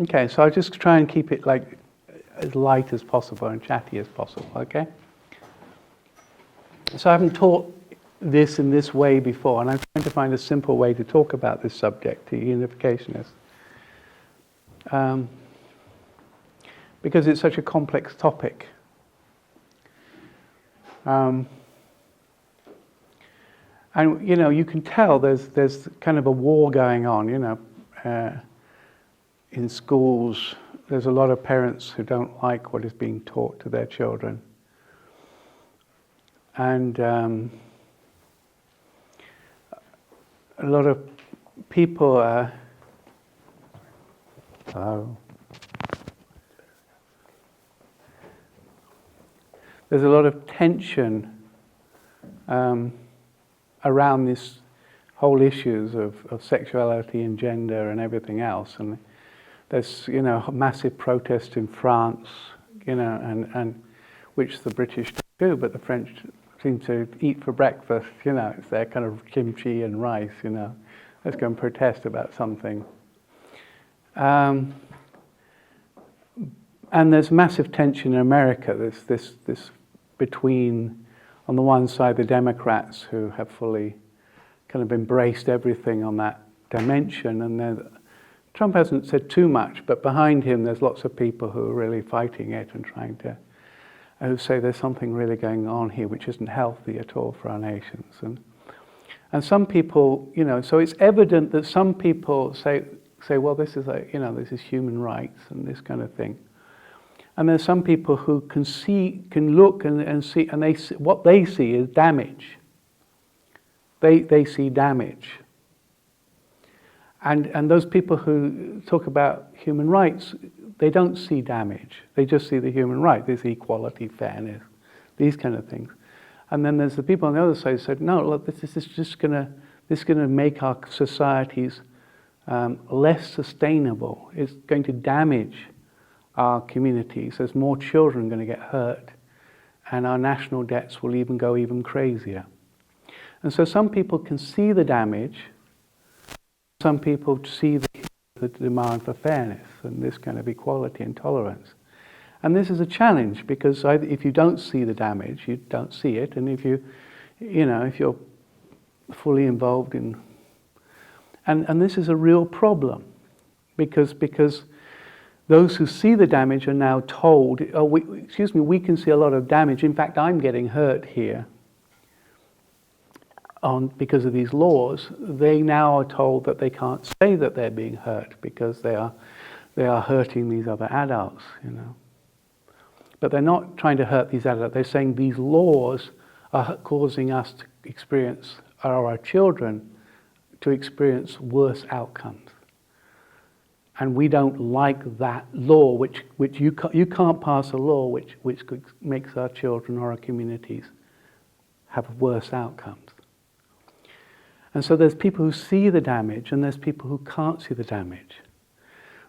Okay, so I'll just try and keep it like as light as possible and chatty as possible, okay? So I haven't taught this in this way before, and I'm trying to find a simple way to talk about this subject to unificationists. Because it's such a complex topic. And you know, you can tell there's kind of a war going on, you know, in schools. There's a lot of parents who don't like what is being taught to their children. And a lot of people there's a lot of tension around this whole issues of sexuality and gender and everything else. And there's, you know, massive protest in France, you know, and which the British do, but the French seem to eat for breakfast, you know, it's their kind of kimchi and rice, you know. Let's go and protest about something. And there's massive tension in America. There's this between, on the one side, the Democrats who have fully kind of embraced everything on that dimension, and then Trump hasn't said too much, but behind him there's lots of people who are really fighting it and trying to, who say there's something really going on here which isn't healthy at all for our nations. And some people, you know, so it's evident that some people say, well, this is like, you know, this is human rights and this kind of thing. And there's some people who can look and see, and what they see is damage. They see damage. And those people who talk about human rights, they don't see damage. They just see the human right. There's equality, fairness, these kind of things. And then there's the people on the other side who said, no, look, this is just gonna make our societies less sustainable. It's going to damage our communities. There's more children going to get hurt, and our national debts will go even crazier. And so some people can see the damage. Some people see the demand for fairness and this kind of equality and tolerance. And this is a challenge, because if you don't see the damage, you don't see it. And if if you're fully involved in, and this is a real problem, because those who see the damage are now told, we can see a lot of damage. In fact, I'm getting hurt here because of these laws. They now are told that they can't say that they're being hurt because they are hurting these other adults, you know. But they're not trying to hurt these adults. They're saying these laws are causing us to experience, or our children to experience, worse outcomes. And we don't like that law, which you can't pass a law which makes our children or our communities have worse outcomes. And so there's people who see the damage, and there's people who can't see the damage.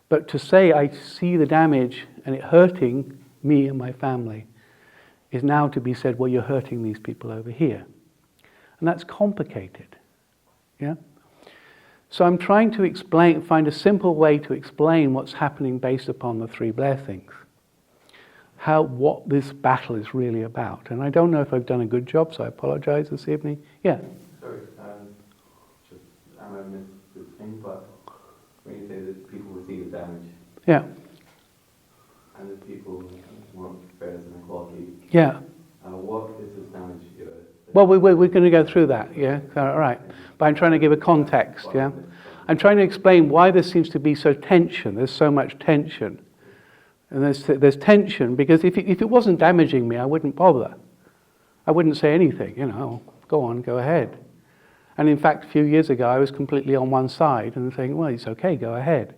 But to say I see the damage and it hurting me and my family is now to be said, well, you're hurting these people over here. And that's complicated. Yeah? So I'm trying to find a simple way to explain what's happening based upon the three blessings. What this battle is really about. And I don't know if I've done a good job, so I apologize this evening. Yeah? Sorry, I might have missed this thing, but when you say that people will see the damage, yeah, and that people want fairness and equality, yeah, what is this damage? Well, we're going to go through that, yeah? All right. But I'm trying to give a context, yeah? I'm trying to explain why there seems to be so tension. There's so much tension. And there's tension because if it wasn't damaging me, I wouldn't bother. I wouldn't say anything, you know, go on, go ahead. And in fact, a few years ago, I was completely on one side and saying, well, it's okay, go ahead.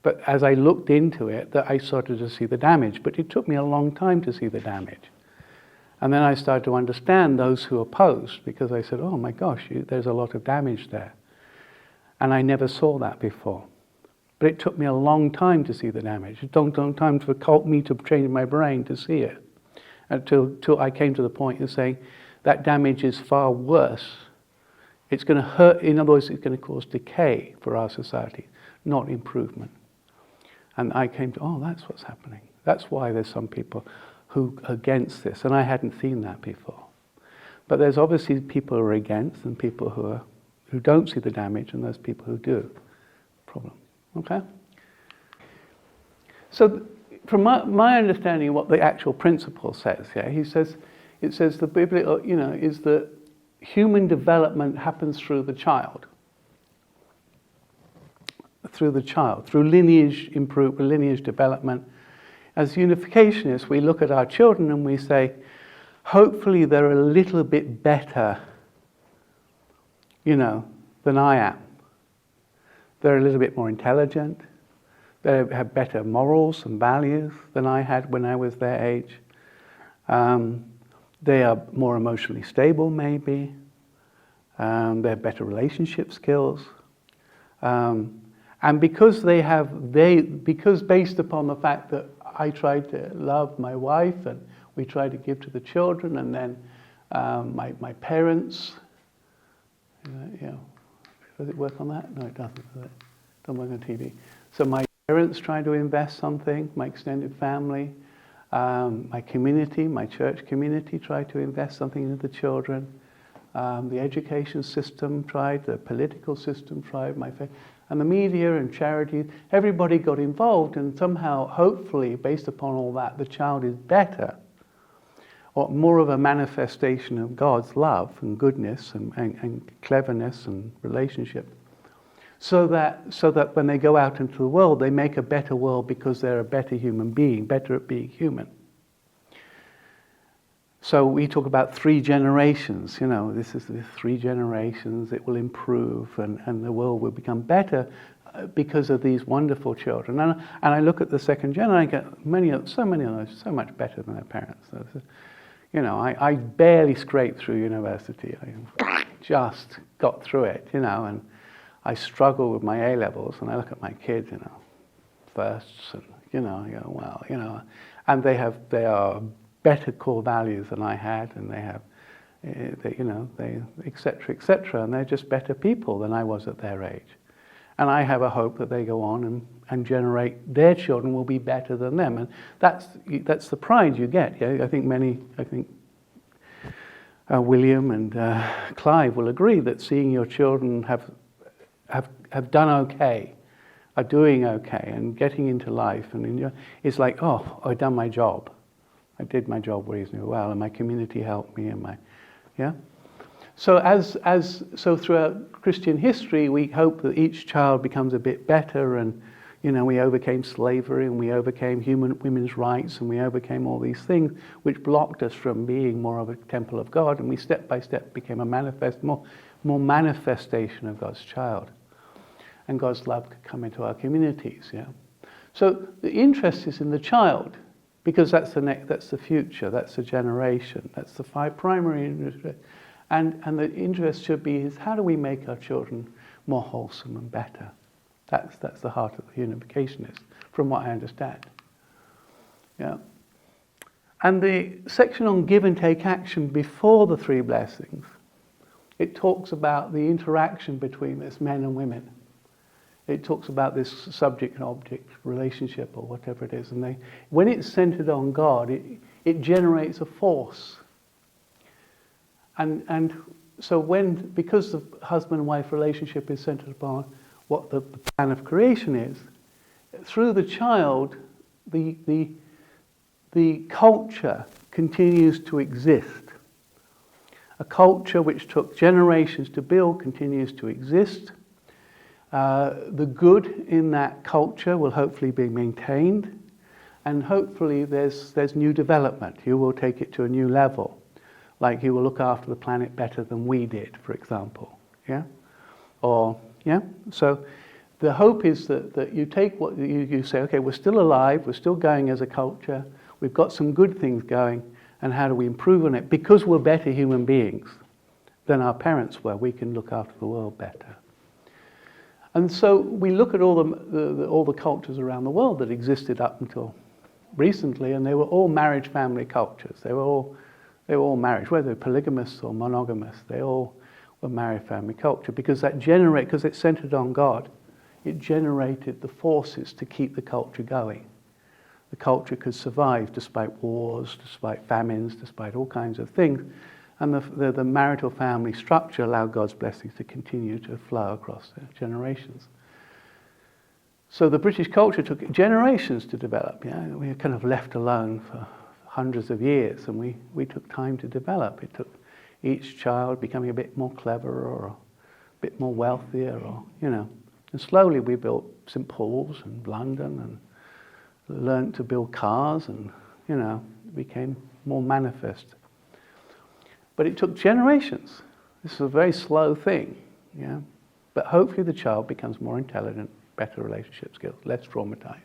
But as I looked into it, I started to see the damage. But it took me a long time to see the damage. And then I started to understand those who opposed, because I said, oh my gosh, there's a lot of damage there. And I never saw that before. But it took me a long time to see the damage. It took a long time for me to change my brain to see it. Until I came to the point of saying, that damage is far worse. It's going to hurt, in other words, it's going to cause decay for our society, not improvement. And I came to, oh, that's what's happening. That's why there's some people who are against this, and I hadn't seen that before. But there's obviously people who are against, and people who don't see the damage, and there's people who do. Problem. Okay? So, from my understanding of what the actual principle says, yeah, it says the biblical, is that human development happens through the child. Through lineage development. As unificationists, we look at our children and we say, hopefully they're a little bit better, than I am. They're a little bit more intelligent. They have better morals and values than I had when I was their age. They are more emotionally stable, maybe. They have better relationship skills. And because because based upon the fact that I tried to love my wife and we tried to give to the children, and then my parents, does it work on that? No, it doesn't, does it? Doesn't work on TV. So my parents tried to invest something, my extended family, my community, my church community tried to invest something into the children. The education system tried, the political system tried, and the media and charity, everybody got involved, and somehow, hopefully, based upon all that, the child is better, or more of a manifestation of God's love and goodness and cleverness and relationship. So that when they go out into the world, they make a better world because they're a better human being, better at being human. So we talk about 3 generations, this is the 3 generations, it will improve and the world will become better because of these wonderful children. And I look at the second gen and I get so many of those so much better than their parents. I barely scraped through university. I just got through it, and I struggle with my A-levels, and I look at my kids, firsts, and, I go, well, and they are better core values than I had, and they have, they et cetera, and they're just better people than I was at their age. And I have a hope that they go on and generate, their children will be better than them, and that's the pride you get. Yeah? I think William and Clive will agree that seeing your children have done okay, are doing okay, and getting into life, and it's like, oh, I've done my job. I did my job reasonably well, and my community helped me, So throughout Christian history, we hope that each child becomes a bit better, and we overcame slavery, and we overcame women's rights, and we overcame all these things which blocked us from being more of a temple of God, and we step by step became more manifestation of God's child, and God's love could come into our communities. Yeah. So the interest is in the child, because that's the future, that's the generation, that's the 5 primary interests. And the interest should be is how do we make our children more wholesome and better? That's the heart of the unificationist, from what I understand. Yeah. And the section on give and take action before the 3 blessings, it talks about the interaction between this men and women. It talks about this subject and object relationship or whatever it is. And when it's centered on God, it generates a force. And so because the husband and wife relationship is centered upon what the plan of creation is, through the child, the culture continues to exist. A culture which took generations to build continues to exist. The good in that culture will hopefully be maintained, and hopefully there's new development. You will take it to a new level, like you will look after the planet better than we did, for example. Yeah, So the hope is that you take what you say. Okay, we're still alive. We're still going as a culture. We've got some good things going, and how do we improve on it? Because we're better human beings than our parents were, we can look after the world better. And so we look at all the cultures around the world that existed up until recently, and they were all marriage family cultures. They were all marriage, whether polygamous or monogamous. They all were marriage family culture because it's centered on God. it generated the forces to keep the culture going. The culture could survive despite wars, despite famines, despite all kinds of things. And the marital family structure allowed God's blessings to continue to flow across the generations. So the British culture took generations to develop. Yeah? We were kind of left alone for hundreds of years, and we took time to develop. It took each child becoming a bit more clever or a bit more wealthier, or, you know. And slowly we built St. Paul's and London and learned to build cars, and, you know, it became more manifest. But it took generations. This is a very slow thing, yeah. But hopefully the child becomes more intelligent, better relationship skills, less traumatized.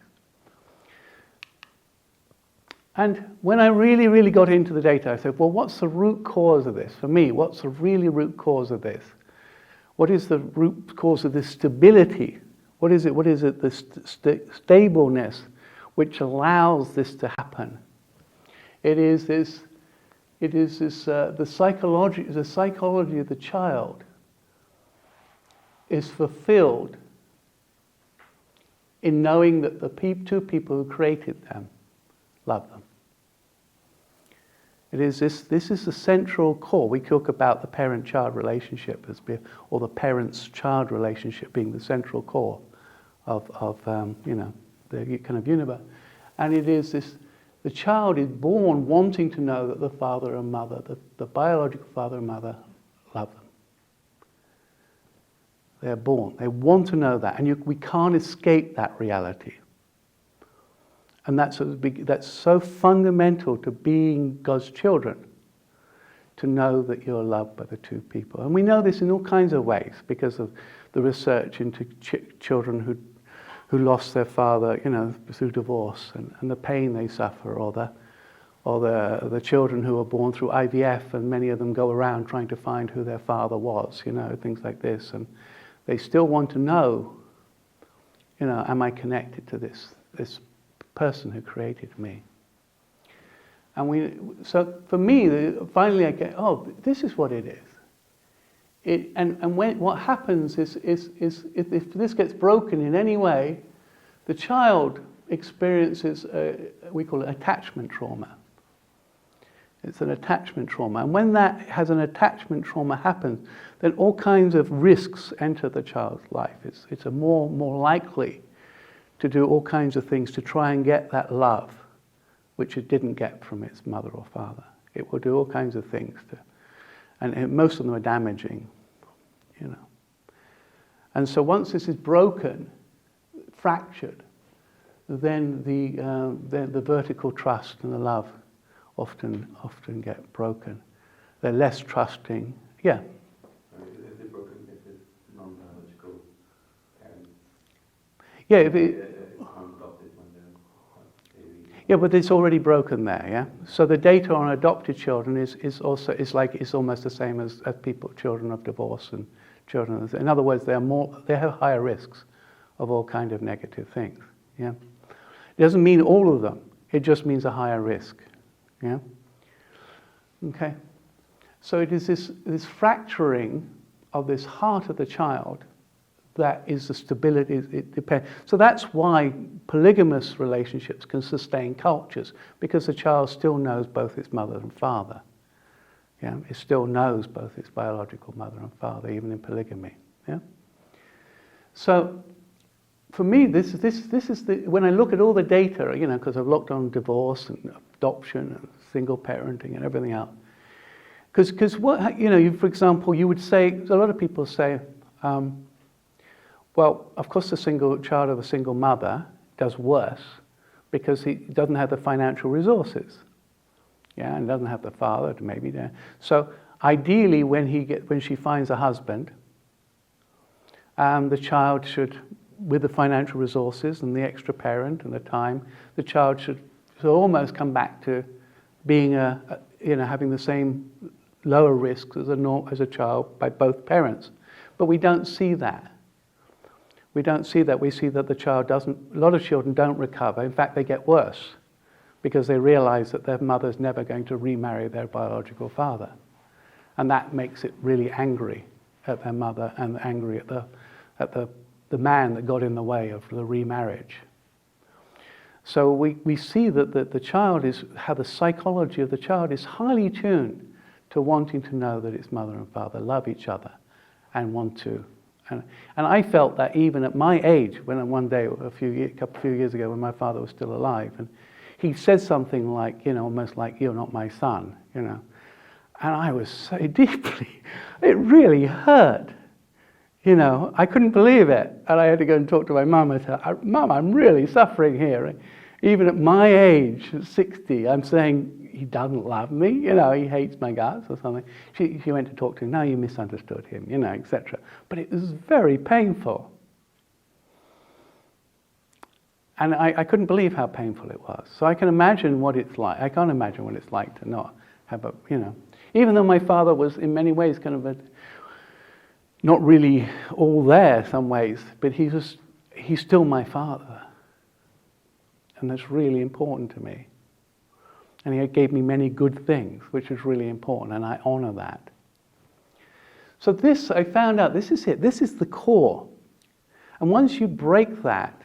And when I really, really got into the data, I said, well, what's the root cause of this? For me, what's the really root cause of this? What is the root cause of this stability? What is it? The stableness which allows this to happen? The psychology of the child is fulfilled in knowing that the two people who created them love them. This is the central core. We talk about the parent-child relationship or the parents-child relationship being the central core of you know, the kind of universe. And it is this: the child is born wanting to know that the father and mother, the biological father and mother, love them. They're born. They want to know that, and we can't escape that reality. And that's so fundamental to being God's children, to know that you're loved by the two people. And we know this in all kinds of ways because of the research into children who lost their father, you know, through divorce, and the pain they suffer, or the children who are born through IVF, and many of them go around trying to find who their father was, you know, things like this. And they still want to know, you know, am I connected to this person who created me? And so for me, finally I get, oh, this is what it is. What happens is if this gets broken in any way, the child experiences we call it attachment trauma. It's an attachment trauma, and when that has an attachment trauma happen, then all kinds of risks enter the child's life. It's more likely to do all kinds of things to try and get that love, which it didn't get from its mother or father. It will do all kinds of things and most of them are damaging, you know. And so once this is broken, fractured, then the vertical trust and the love often get broken. They're less trusting. Yeah. Is it broken if it's non-biological parents? Yeah. Yeah, but it's already broken there. Yeah. So the data on adopted children is almost the same as children of divorce and children. In other words, they have higher risks of all kind of negative things. Yeah. It doesn't mean all of them. It just means a higher risk. Yeah. Okay. So it is this fracturing of this heart of the child that is the stability. It depends. So that's why polygamous relationships can sustain cultures, because the child still knows both its mother and father. Yeah. It still knows both its biological mother and father, even in polygamy. Yeah. So for me, this is when I look at all the data, you know, because I've looked on divorce and adoption and single parenting and everything else. Because what, you know, for example, you would say, a lot of people say, well, of course the single child of a single mother does worse because he doesn't have the financial resources. Yeah, and doesn't have the father to maybe there. So ideally when she finds a husband, the child should, with the financial resources and the extra parent and the time, the child should almost come back to being having the same lower risks as a child by both parents. But we don't see that. We don't see that. We see that the child doesn't, a lot of children don't recover. In fact, they get worse because they realize that their mother's never going to remarry their biological father. And that makes it really angry at their mother and angry at the the man that got in the way of the remarriage. So we see that the child is, how the psychology of the child is highly tuned to wanting to know that its mother and father love each other and want to. And I felt that even at my age, when one day, a few years ago, when my father was still alive, and he said something like, almost like, "You're not my son," And I was so deeply, it really hurt. I couldn't believe it. And I had to go and talk to my mum and say, "Mum, I'm really suffering here. Even at my age, at 60, I'm saying he doesn't love me, he hates my guts or something." She went to talk to him. "No, you misunderstood him, etc." But it was very painful. And I couldn't believe how painful it was. So I can imagine what it's like. I can't imagine what it's like to not have a, even though my father was in many ways kind of not really all there some ways, but he's still my father. And that's really important to me. And he gave me many good things, which is really important, and I honor that. So this, I found out, this is it. This is the core. And once you break that,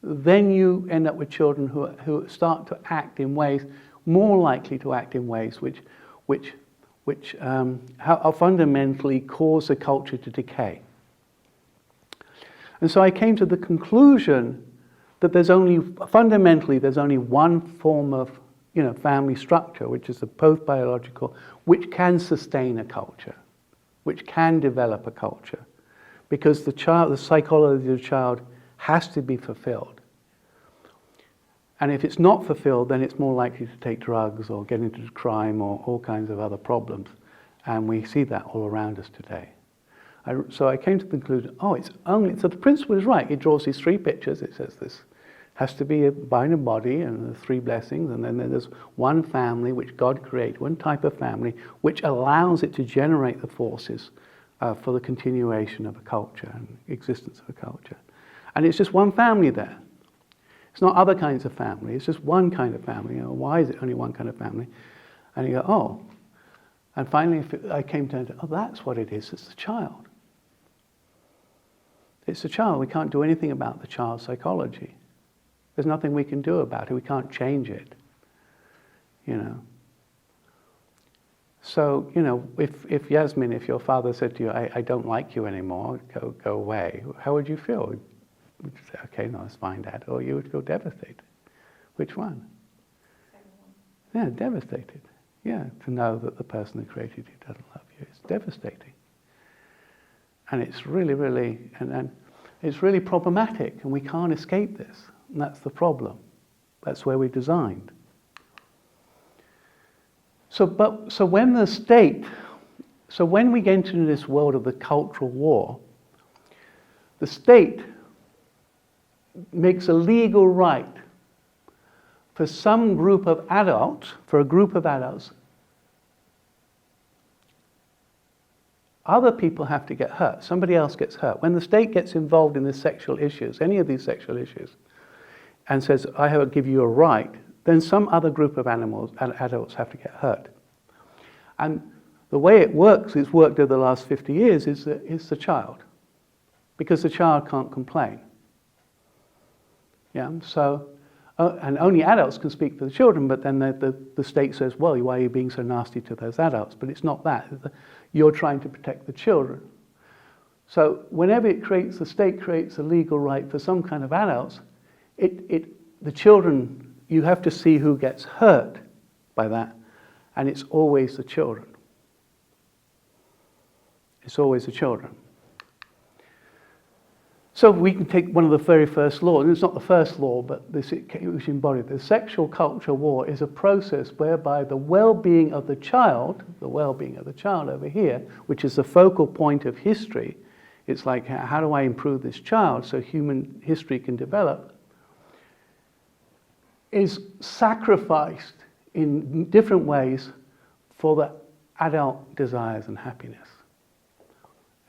then you end up with children who start to act in ways, more likely to act in ways which are fundamentally cause the culture to decay. And so I came to the conclusion that there's only one form of family structure, which is the post-biological, which can sustain a culture, which can develop a culture, because the psychology of the child has to be fulfilled. And if it's not fulfilled, then it's more likely to take drugs or get into crime or all kinds of other problems. And we see that all around us today. So I came to the conclusion, so the principle is right. It draws these three pictures. It says this has to be a mind and body and the three blessings, and then there's one family which God created, one type of family, which allows it to generate the forces for the continuation of a culture and existence of a culture. And it's just one family there. It's not other kinds of family. It's just one kind of family. Why is it only one kind of family? And you go, oh. And finally, I came to, that's what it is. It's the child. It's the child. We can't do anything about the child's psychology. There's nothing we can do about it. We can't change it. So, if Yasmin, if your father said to you, I don't like you anymore, go away, how would you feel? Would you say, okay, no, it's fine, Dad? Or you would feel devastated? Which one? Yeah, devastated. Yeah, to know that the person who created you doesn't love you. It's devastating. And it's really, really, and it's really problematic, and we can't escape this. And that's the problem. That's where we're designed. So when we get into this world of the cultural war, the state makes a legal right for some group of adults, other people have to get hurt. Somebody else gets hurt. When the state gets involved in the sexual issues, any of these sexual issues, and says, I will give you a right, then some other group of adults have to get hurt. And the way it works, it's worked over the last 50 years, is the child. Because the child can't complain. Yeah, so, and only adults can speak for the children, but then the state says, well, why are you being so nasty to those adults? But it's not that. You're trying to protect the children. So whenever the state creates a legal right for some kind of adults, the children, you have to see who gets hurt by that, and it's always the children. It's always the children. So we can take one of the very first laws, and it's not the first law, but it was embodied. The sexual culture war is a process whereby the well-being of the child over here, which is the focal point of history, it's like, how do I improve this child so human history can develop, is sacrificed in different ways for the adult desires and happiness.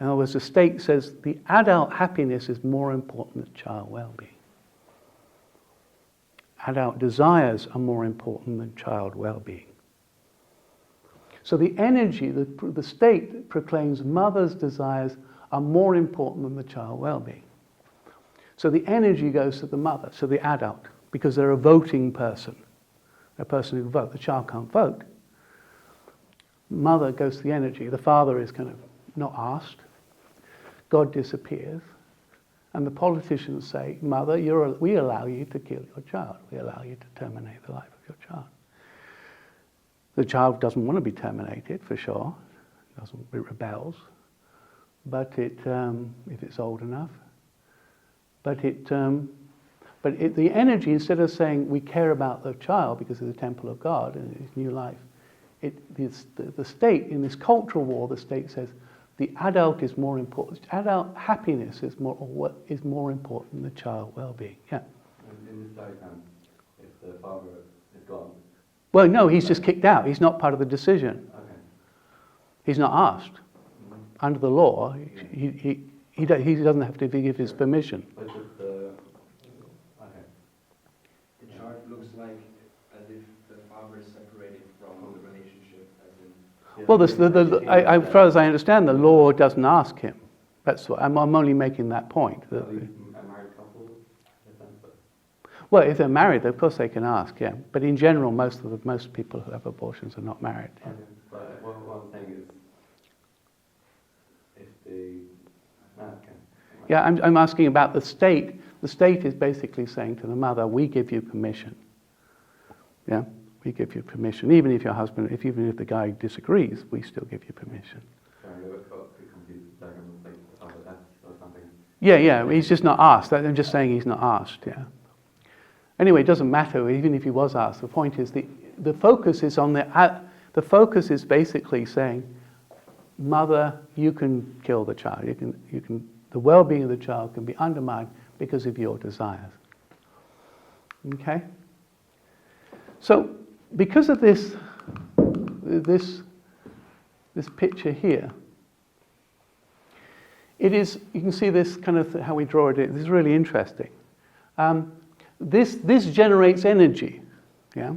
In other words, the state says the adult happiness is more important than child well-being. Adult desires are more important than child well-being. So the energy, the state proclaims mother's desires are more important than the child well-being. So the energy goes to the mother, so the adult, because they're a voting person, a person who can vote. The child can't vote. Mother goes to the energy. The father is kind of not asked. God disappears. And the politicians say, Mother, we allow you to kill your child. We allow you to terminate the life of your child. The child doesn't want to be terminated, for sure. It rebels. But if it's old enough. The energy, instead of saying we care about the child because it's the temple of God and his new life, the state, in this cultural war, the state says the adult is more important. Adult happiness is more important than the child well-being. Yeah. And in this diagram, if the father is gone. Well, no, he's just kicked out. He's not part of the decision. Okay. He's not asked. Mm-hmm. Under the law, he doesn't have to give his permission. But okay. The chart looks like as if the father is separated from the relationship, as in. Well, as far as I understand, the law doesn't ask him. That's what I'm only making that point. A married couple, well, if they're married, of course they can ask. Yeah, but in general, most people who have abortions are not married. Yeah. Okay. But what I'm saying is, if the yeah, I'm asking about the state. The state is basically saying to the mother, we give you permission. Yeah, we give you permission. Even if your husband, even if the guy disagrees, we still give you permission. Yeah, he's just not asked. I'm just saying he's not asked, yeah. Anyway, it doesn't matter, even if he was asked. The point is the focus is on the focus is basically saying, mother, you can kill the child. You can the well-being of the child can be undermined because of your desires. Okay? So, because of this picture here, it is, you can see this kind of how we draw it. This is really interesting. This generates energy. Yeah,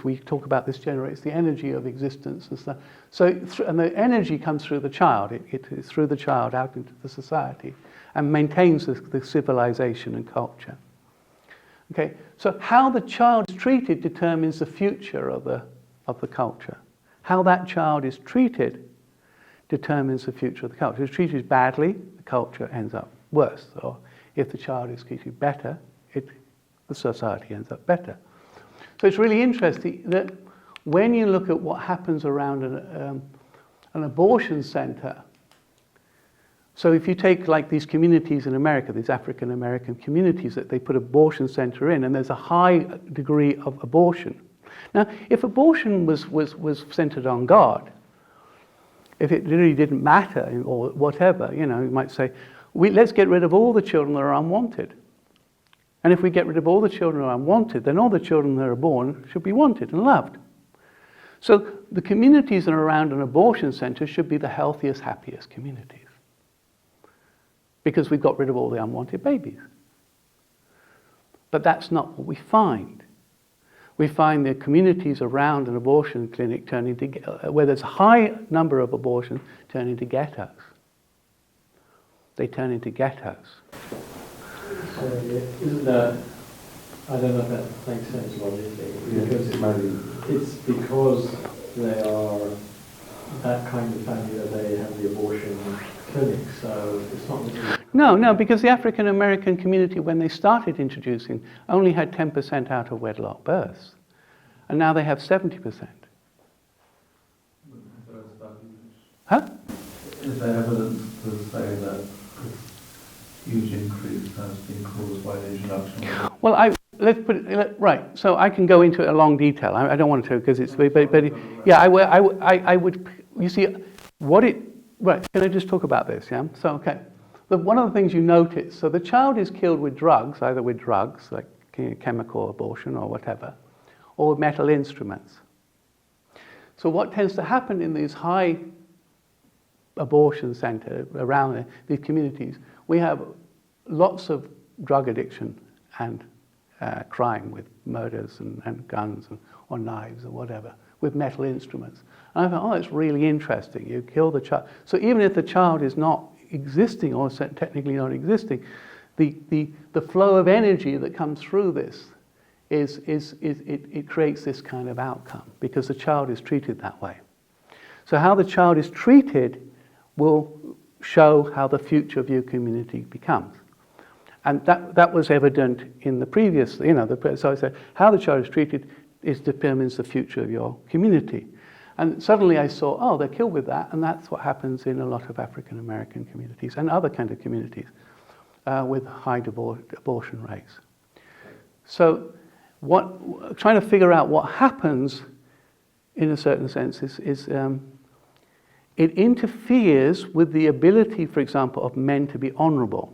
we talk about this generates the energy of existence and stuff. So, and the energy comes through the child. It is through the child out into the society and maintains the civilization and culture. Okay, so how the child is treated determines the future of the culture. How that child is treated determines the future of the culture. If it's treated badly, the culture ends up worse. Or if the child is treated better, the society ends up better. So it's really interesting that when you look at what happens around an abortion center, so if you take like these communities in America, these African American communities that they put abortion center in, and there's a high degree of abortion. Now, if abortion was centered on God, if it really didn't matter or whatever, you might say, let's get rid of all the children that are unwanted. And if we get rid of all the children who are unwanted, then all the children that are born should be wanted and loved. So the communities that are around an abortion center should be the healthiest, happiest communities. Because we've got rid of all the unwanted babies. But that's not what we find. We find the communities around an abortion clinic where there's a high number of abortions, turn into ghettos. They turn into ghettos. So isn't that, I don't know if that makes sense logically, because it's because they are that kind of family that they have the abortion clinic, so it's not really... No, because the African American community, when they started introducing, only had 10% out of wedlock births, and now they have 70%. Huh? Is there evidence to say that huge increase has been caused by the introduction of... Well, let's put it right. So I can go into it in long detail. I don't want to because it's, but yeah, I would. You see, what it right? Can I just talk about this? Yeah. So okay, one of the things you notice. So the child is killed with drugs, either with drugs like chemical abortion or whatever, or with metal instruments. So what tends to happen in these high abortion centers around these communities? We have lots of drug addiction and crime with murders and guns or knives or whatever, with metal instruments. And I thought, oh, it's really interesting. You kill the child. So even if the child is not existing or technically not existing, the flow of energy that comes through this it creates this kind of outcome because the child is treated that way. So how the child is treated will show how the future of your community becomes. And that was evident in the previous, so I said, how the child is treated determines the future of your community. And suddenly I saw, oh, they're killed with that, and that's what happens in a lot of African American communities and other kind of communities with high abortion rates. So trying to figure out what happens in a certain sense is it interferes with the ability, for example, of men to be honourable.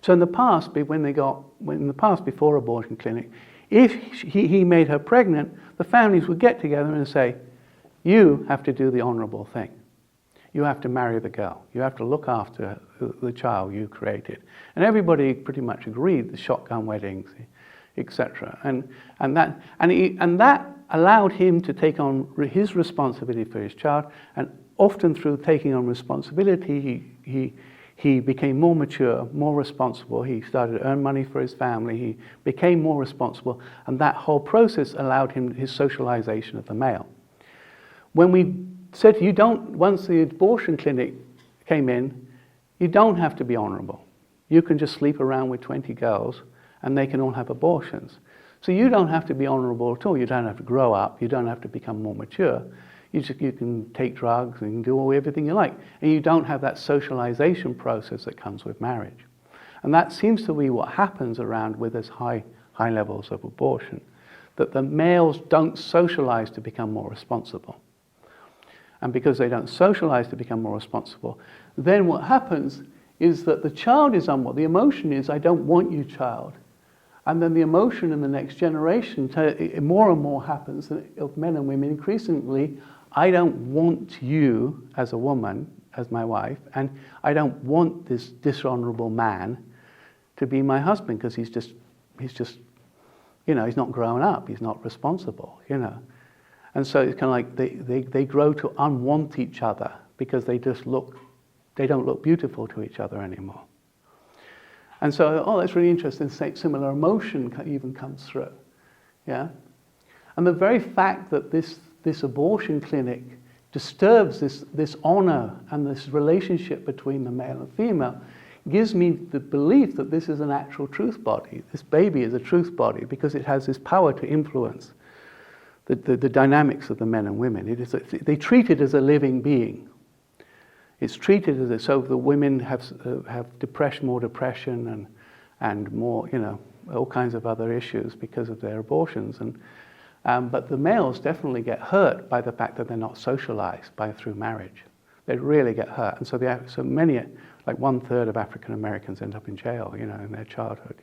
So in the past, before abortion clinic, if he made her pregnant, the families would get together and say, you have to do the honourable thing. You have to marry the girl. You have to look after the child you created. And everybody pretty much agreed, the shotgun weddings, etc. And that allowed him to take on his responsibility for his child, and often through taking on responsibility, he became more mature, more responsible. He started to earn money for his family. He became more responsible, and that whole process allowed him his socialization of the male. When we said once the abortion clinic came in, you don't have to be honourable. You can just sleep around with 20 girls, and they can all have abortions. So you don't have to be honourable at all. You don't have to grow up. You don't have to become more mature. You can take drugs and do everything you like. And you don't have that socialization process that comes with marriage. And that seems to be what happens around with this high levels of abortion, that the males don't socialize to become more responsible. And because they don't socialize to become more responsible, then what happens is that the child is unwanted. The emotion is, I don't want you, child. And then the emotion in the next generation, more and more happens of men and women increasingly, I don't want you as a woman, as my wife, and I don't want this dishonorable man to be my husband because he's just, he's not grown up, he's not responsible, And so it's kind of like they grow to unwant each other because they don't look beautiful to each other anymore. And so, that's really interesting. Similar emotion even comes through, yeah. And the very fact that this abortion clinic disturbs this honor and this relationship between the male and female gives me the belief that this is an actual truth body. This baby is a truth body because it has this power to influence the dynamics of the men and women. They treat it as a living being. It's treated so the women have more depression and more, all kinds of other issues because of their abortions. But the males definitely get hurt by the fact that they're not socialized through marriage. They really get hurt. And so many, like 1/3 of African Americans end up in jail, in their childhood.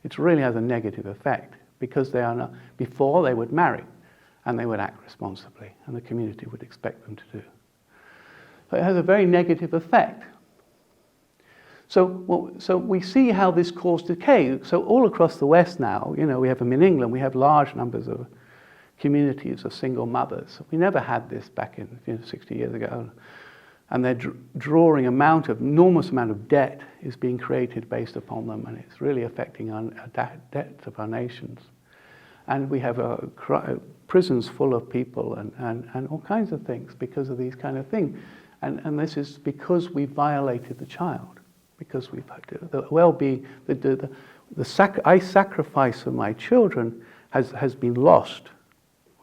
It really has a negative effect because they are not, before they would marry and they would act responsibly and the community would expect them to do. So it has a very negative effect. So we see how this caused decay. So all across the West now, we have them in England, we have large numbers of communities of single mothers. We never had this back in 60 years ago. And they're drawing enormous amount of debt is being created based upon them, and it's really affecting our debt of our nations. And we have prisons full of people and all kinds of things because of these kind of things. And this is because we violated the child, because we've the well-being, I sacrifice for my children has been lost,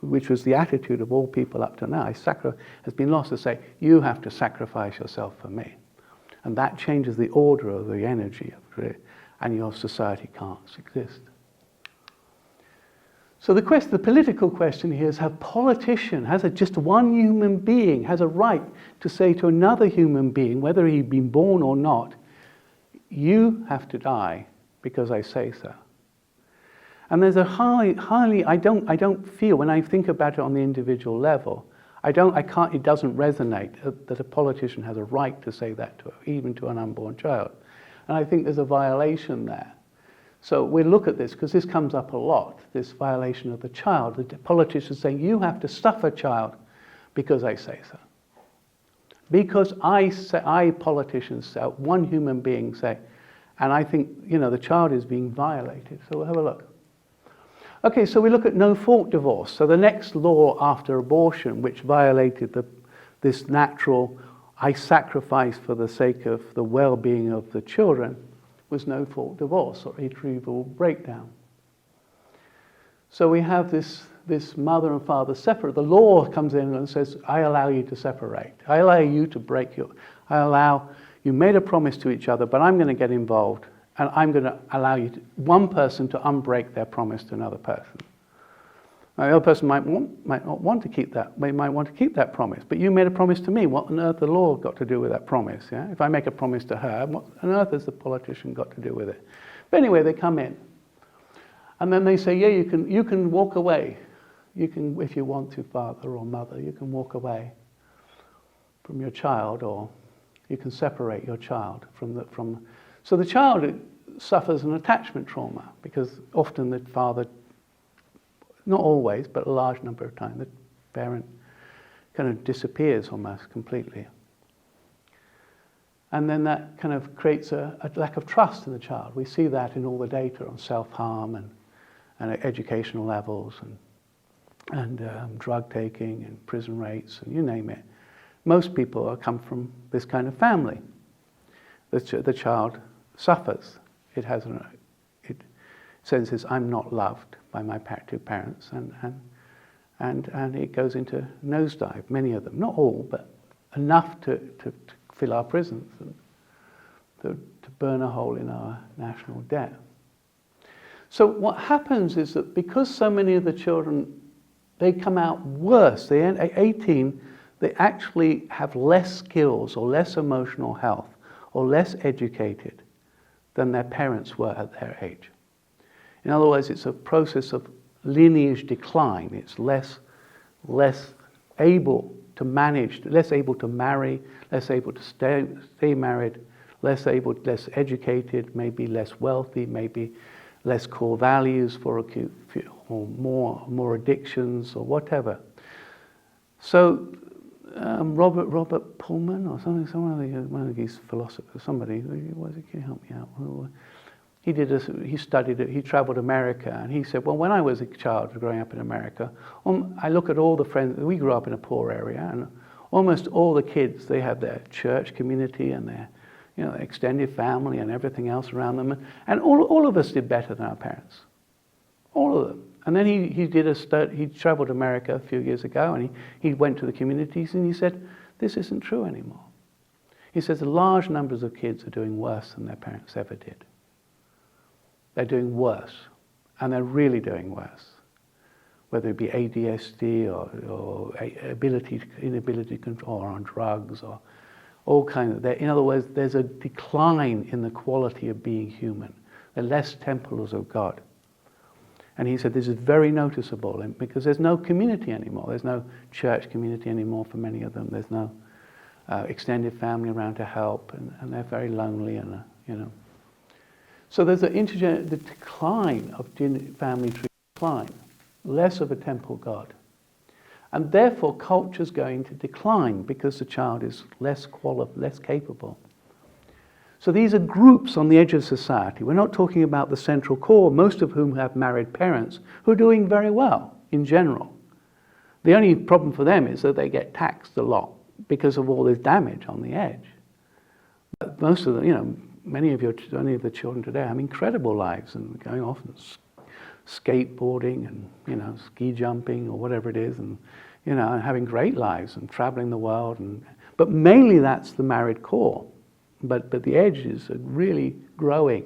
which was the attitude of all people up to now. Has been lost to say, you have to sacrifice yourself for me. And that changes the order of the energy of it, and your society can't exist. So the political question here is, just one human being has a right to say to another human being, whether he'd been born or not, you have to die because I say so. And there's a I don't feel, when I think about it on the individual level, it doesn't resonate that a politician has a right to say that even to an unborn child. And I think there's a violation there. So we'll look at this because this comes up a lot, this violation of the child. The politicians saying, you have to stuff a child because I say so. Because politicians, one human being say, And I think, the child is being violated. So we'll have a look. Okay, so we look at no-fault divorce. So the next law after abortion, which violated this natural, I sacrifice for the sake of the well-being of the children, was no-fault divorce or irretrievable breakdown. So we have this mother and father separate. The law comes in and says, I allow you to separate. I allow you to you made a promise to each other, but I'm going to get involved, and I'm going to allow one person to unbreak their promise to another person. Now, the other person might not want to keep that. They might want to keep that promise, but you made a promise to me. What on earth the law got to do with that promise? Yeah? If I make a promise to her, what on earth has the politician got to do with it? But anyway, they come in, and then they say, yeah, you can walk away. You can, if you want to, father or mother, you can walk away from your child, or you can separate your child from. So the child suffers an attachment trauma because often the father, not always, but a large number of times, the parent kind of disappears almost completely. And then that kind of creates a lack of trust in the child. We see that in all the data on self-harm and at educational levels and drug taking and prison rates and you name it. Most people come from this kind of family. The child suffers. It senses I'm not loved by my two parents, and it goes into nosedive. Many of them, not all, but enough to fill our prisons and to burn a hole in our national debt. So what happens is that because so many of the children, they come out worse. They end at 18. They actually have less skills or less emotional health or less educated than their parents were at their age. In other words, it's a process of lineage decline. It's less able to manage, less able to marry, less able to stay married, less educated, maybe less wealthy, maybe less core values or more addictions or whatever. So Robert Pullman or something, one of these philosophers, somebody, can you help me out? He studied it, he traveled America, and he said, well, when I was a child growing up in America, I look at all the friends, we grew up in a poor area, and almost all the kids, they had their church community and their extended family and everything else around them, and all of us did better than our parents. All of them. And then he traveled America a few years ago, and he went to the communities, and he said, this isn't true anymore. He says the large numbers of kids are doing worse than their parents ever did. They're doing worse, and they're really doing worse. Whether it be ADHD or inability to control, or on drugs, or all kinds of. In other words, there's a decline in the quality of being human. They're less temples of God. And he said this is very noticeable because there's no community anymore. There's no church community anymore for many of them. There's no extended family around to help, and they're very lonely, and. So there's the decline of family tree decline, less of a temple God. And therefore culture's going to decline because the child is less capable. So these are groups on the edge of society. We're not talking about the central core, most of whom have married parents who are doing very well in general. The only problem for them is that they get taxed a lot because of all this damage on the edge. But most of them, many of the children today have incredible lives and going off and skateboarding and ski jumping or whatever it is, and having great lives and traveling the world, but mainly that's the married core. But the edges are really growing.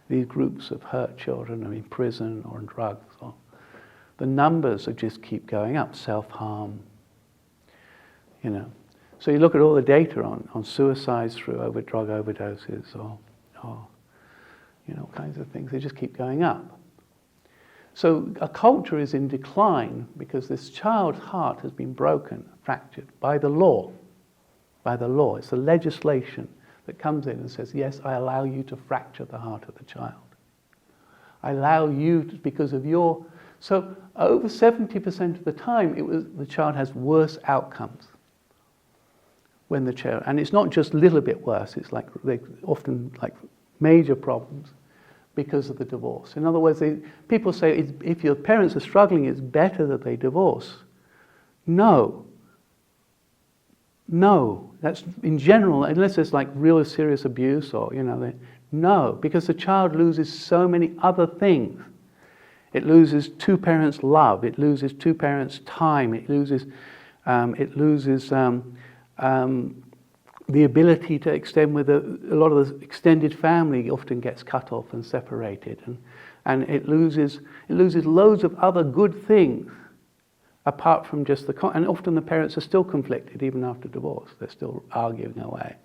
These groups of hurt children are in prison or in drugs. Or the numbers just keep going up. Self-harm. So you look at all the data on suicides through drug overdoses or all kinds of things. They just keep going up. So a culture is in decline because this child's heart has been broken, fractured by the law. By the law. It's the legislation that comes in and says, yes, I allow you to fracture the heart of the child. I allow you to, because of your... So over 70% of the time, the child has worse outcomes. When the child, and it's not just a little bit worse, it's like they often major problems because of the divorce. In other words, people say if your parents are struggling, it's better that they divorce. No. No, that's in general, unless it's like real serious abuse or, no, because the child loses so many other things. It loses two parents' love, it loses two parents' time, it loses the ability to extend with a lot of the extended family often gets cut off and separated, and it loses loads of other good things apart from just and often the parents are still conflicted even after divorce. They're still arguing away.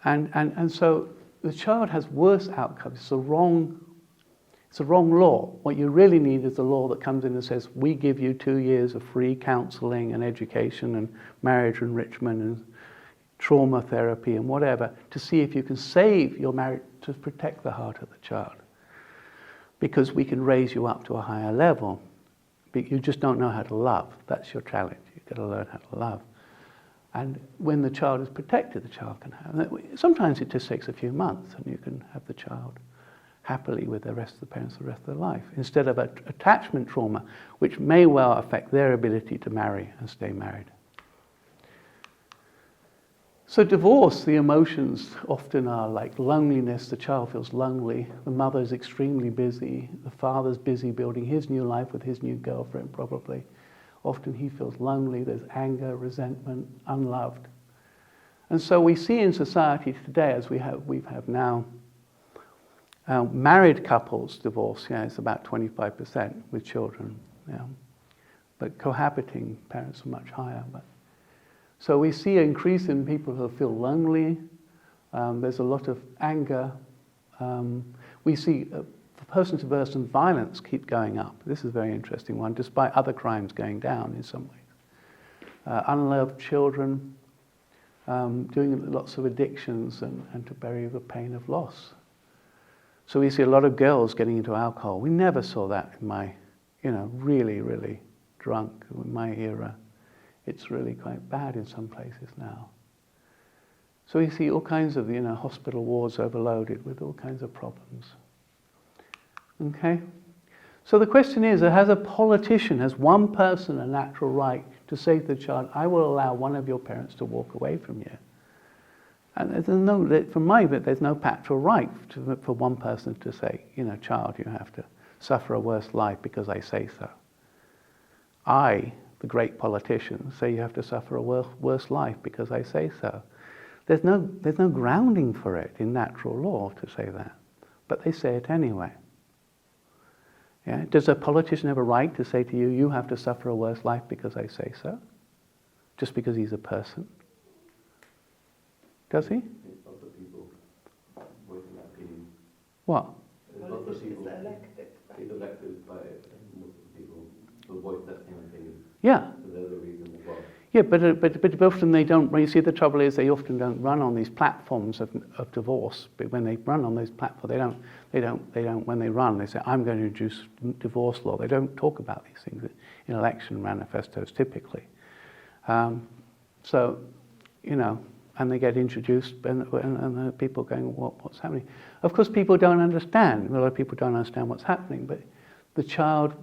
And so the child has worse outcomes. It's a wrong law. What you really need is a law that comes in and says, we give you 2 years of free counselling and education and marriage enrichment and trauma therapy and whatever to see if you can save your marriage, to protect the heart of the child. Because we can raise you up to a higher level. But you just don't know how to love. That's your challenge. You've got to learn how to love. And when the child is protected, the child can have. Sometimes it just takes a few months and you can have the child happily with the rest of the parents the rest of their life, instead of attachment trauma, which may well affect their ability to marry and stay married. So divorce, the emotions often are like loneliness. The child feels lonely. The mother is extremely busy. The father's busy building his new life with his new girlfriend, probably. Often he feels lonely. There's anger, resentment, unloved. And so we see in society today, as we have now, married couples divorce, it's about 25% with children. But cohabiting parents are much higher. So we see an increase in people who feel lonely. There's a lot of anger. We see person-to-person violence keep going up. This is a very interesting one, despite other crimes going down in some ways. Unloved children, doing lots of addictions and to bury the pain of loss. So we see a lot of girls getting into alcohol. We never saw that in my, really, really drunk in my era. It's really quite bad in some places now. So we see all kinds of, hospital wards overloaded with all kinds of problems. Okay? So the question is, has one person a natural right to say to the child, I will allow one of your parents to walk away from you? And there's no natural right for one person to say, child, you have to suffer a worse life because I say so. The great politicians, say you have to suffer a worse life because I say so. There's no grounding for it in natural law to say that, but they say it anyway. Yeah? Does a politician have a right to say to you, you have to suffer a worse life because I say so? Just because he's a person? Does he? There's lots of people voicing that opinion. What? There's lots of people elected by people who voice that same opinion. Yeah. So there's a reason as well. Yeah, but often they don't. You see, the trouble is they often don't run on these platforms of divorce. But when they run on those platforms, they don't. When they run, they say, "I'm going to introduce divorce law." They don't talk about these things in election manifestos typically. And they get introduced, and the people going, "What's happening?" Of course, people don't understand. A lot of people don't understand what's happening, but the child,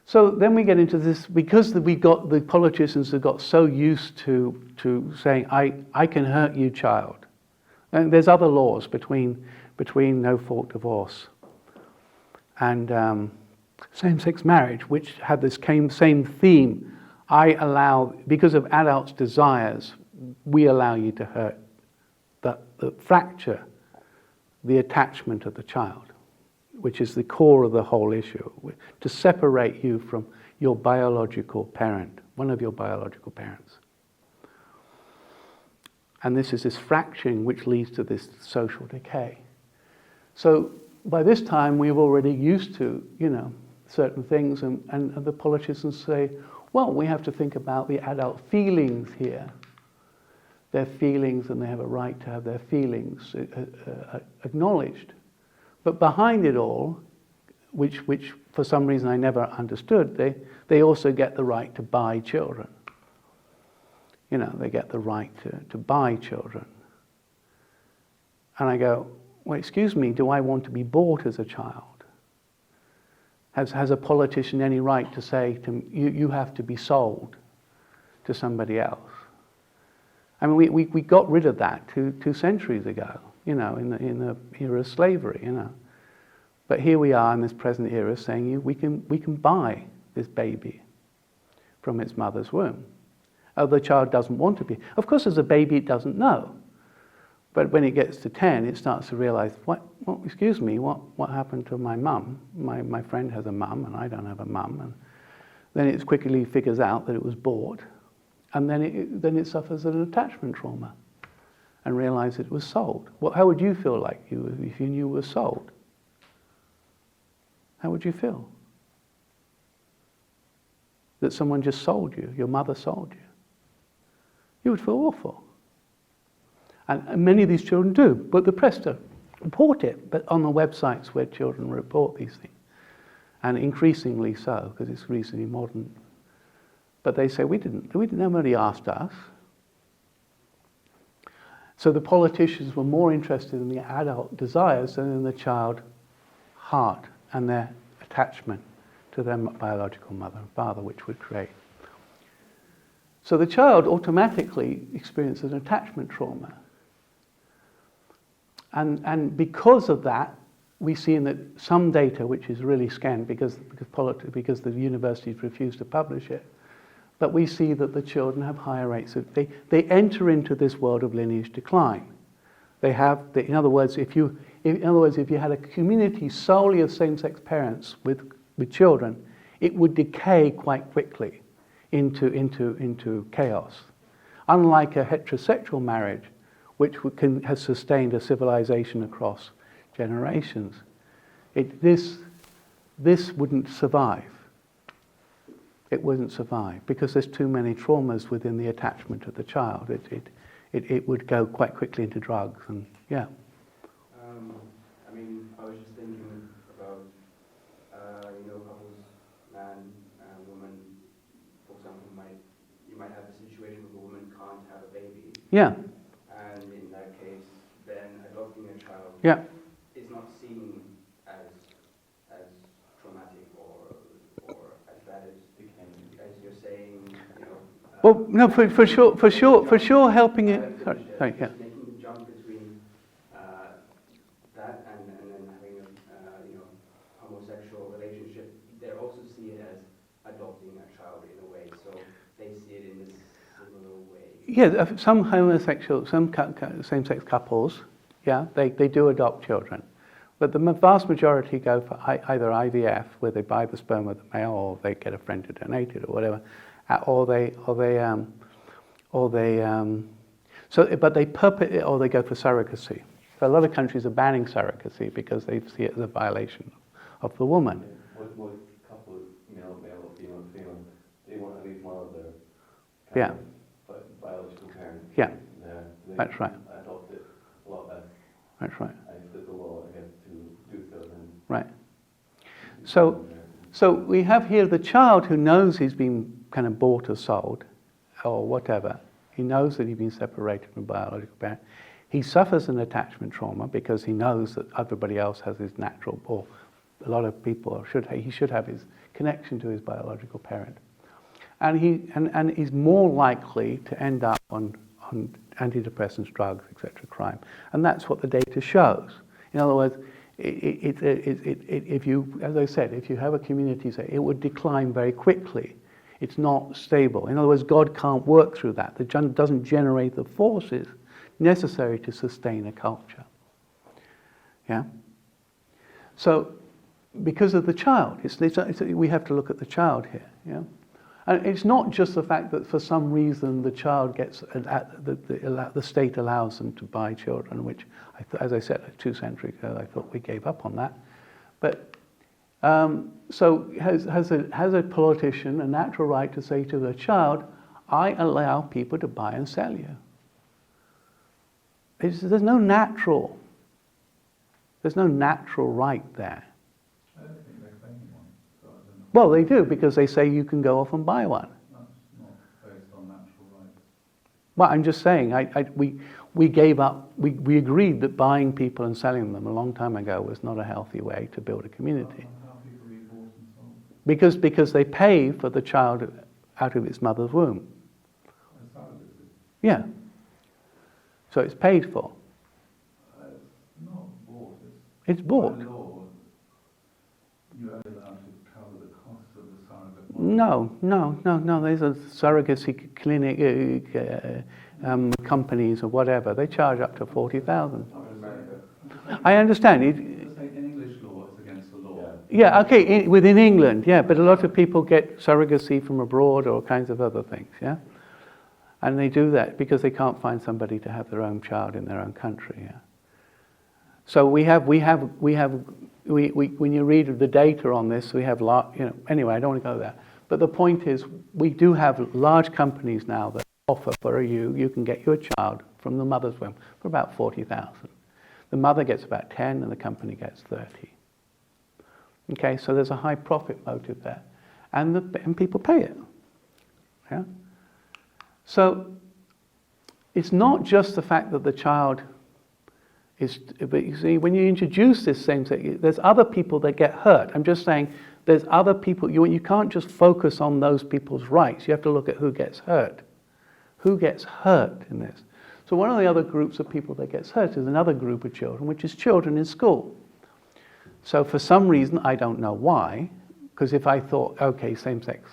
So then we get into this, because the politicians have got so used to saying, I can hurt you, child. And there's other laws between no-fault divorce and same-sex marriage, which had this same theme. I allow, because of adults' desires, we allow you to hurt, the fracture, the attachment of the child, which is the core of the whole issue, to separate you from your biological parent, one of your biological parents. And this is this fracturing which leads to this social decay. So by this time we're already used to, certain things, and the politicians say, well, we have to think about the adult feelings here. Their feelings, and they have a right to have their feelings acknowledged. But behind it all, which for some reason I never understood, they also get the right to buy children. they get the right to buy children. And I go, well, excuse me, do I want to be bought as a child? Has a politician any right to say to you have to be sold to somebody else? I mean, we got rid of that two centuries ago, in the era of slavery, But here we are in this present era saying we can buy this baby from its mother's womb. Oh, the child doesn't want to be. Of course, as a baby, it doesn't know. But when it gets to 10, it starts to realize, excuse me, what happened to my mum? My friend has a mum, and I don't have a mum. And then it quickly figures out that it was bought, and then it suffers an attachment trauma and realizes it was sold. How would you feel like if you knew it was sold? How would you feel? That someone just sold you, your mother sold you. You would feel awful. And many of these children do, but the press don't report it, but on the websites where children report these things. And increasingly so, because it's increasingly modern. But they say, nobody asked us. So the politicians were more interested in the adult desires than in the child heart and their attachment to their biological mother and father, which would create. So the child automatically experiences an attachment trauma. And because of that, we see in that some data, which is really scant because the universities refuse to publish it, but we see that the children have higher rates of, they enter into this world of lineage decline. In other words, if you had a community solely of same-sex parents with children, it would decay quite quickly into chaos. Unlike a heterosexual marriage, which has sustained a civilization across generations, this wouldn't survive. It wouldn't survive because there's too many traumas within the attachment of the child. It would go quite quickly into drugs and yeah. I mean, I was just thinking about couples, man and woman. For example, you might have a situation where the woman can't have a baby. Yeah. And in that case, then adopting a child Yeah. is not seen as traumatic or as bad as you're saying. Well, no, for sure, helping it. Sorry, yeah. Making the jump between that and then having a homosexual relationship, they also see it as adopting a child in a way. So they see it in this similar way. Yeah, some homosexual, some same-sex couples, yeah, they do adopt children. But the vast majority go for either IVF, where they buy the sperm of the male, or they get a friend to donate it, or whatever, or they go for surrogacy. So a lot of countries are banning surrogacy because they see it as a violation of the woman. Most couples, male or female, they want to leave one of Yeah. biological parents. Yeah. There. That's right. Adopt it a lot less. That's right. And if there's a law, I guess, to do so, then. Right. So we have here the child who knows he's been kind of bought or sold, or whatever. He knows that he's been separated from a biological parent. He suffers an attachment trauma because he knows that everybody else has his natural, or a lot of people he should have his connection to his biological parent, and he's more likely to end up on antidepressants, drugs, etc., crime, and that's what the data shows. In other words, if you, as I said, if you have a community, it would decline very quickly. It's not stable. In other words, God can't work through that. It doesn't generate the forces necessary to sustain a culture. Yeah. So, because of the child, we have to look at the child here. Yeah. And it's not just the fact that for some reason the child gets, the state allows them to buy children, which, as I said, 2 centuries ago, I thought we gave up on that. But so has a politician a natural right to say to the child, I allow people to buy and sell you? There's no natural right there. I don't think they're claiming one, so I don't know. Well, they do, because they say you can go off and buy one. That's not based on natural rights. Well, I'm just saying, we gave up, we agreed that buying people and selling them a long time ago was not a healthy way to build a community. How people being bought and sold? Because they pay for the child out of its mother's womb. And surrogacy. Yeah. So it's paid for. It's not bought. It's bought. By law, you're only allowed to cover the costs of the surrogate. No. There's a surrogacy clinic, companies or whatever. They charge up to 40,000. I understand. In English law, it's against the law. Yeah, okay, within England, yeah, but a lot of people get surrogacy from abroad or kinds of other things, yeah? And they do that because they can't find somebody to have their own child in their own country, yeah? So when you read the data on this, we have, anyway, I don't want to go there. But the point is, we do have large companies now that offer for you can get your child from the mother's womb for about 40,000. The mother gets about 10 and the company gets 30. Okay, so there's a high profit motive there. And people pay it. Yeah? So it's not just the fact that the child is, but you see, when you introduce this same thing, there's other people that get hurt. I'm just saying there's other people, you can't just focus on those people's rights. You have to look at who gets hurt. Who gets hurt in this? So one of the other groups of people that gets hurt is another group of children, which is children in school. So for some reason, I don't know why, because if I thought, okay, same-sex,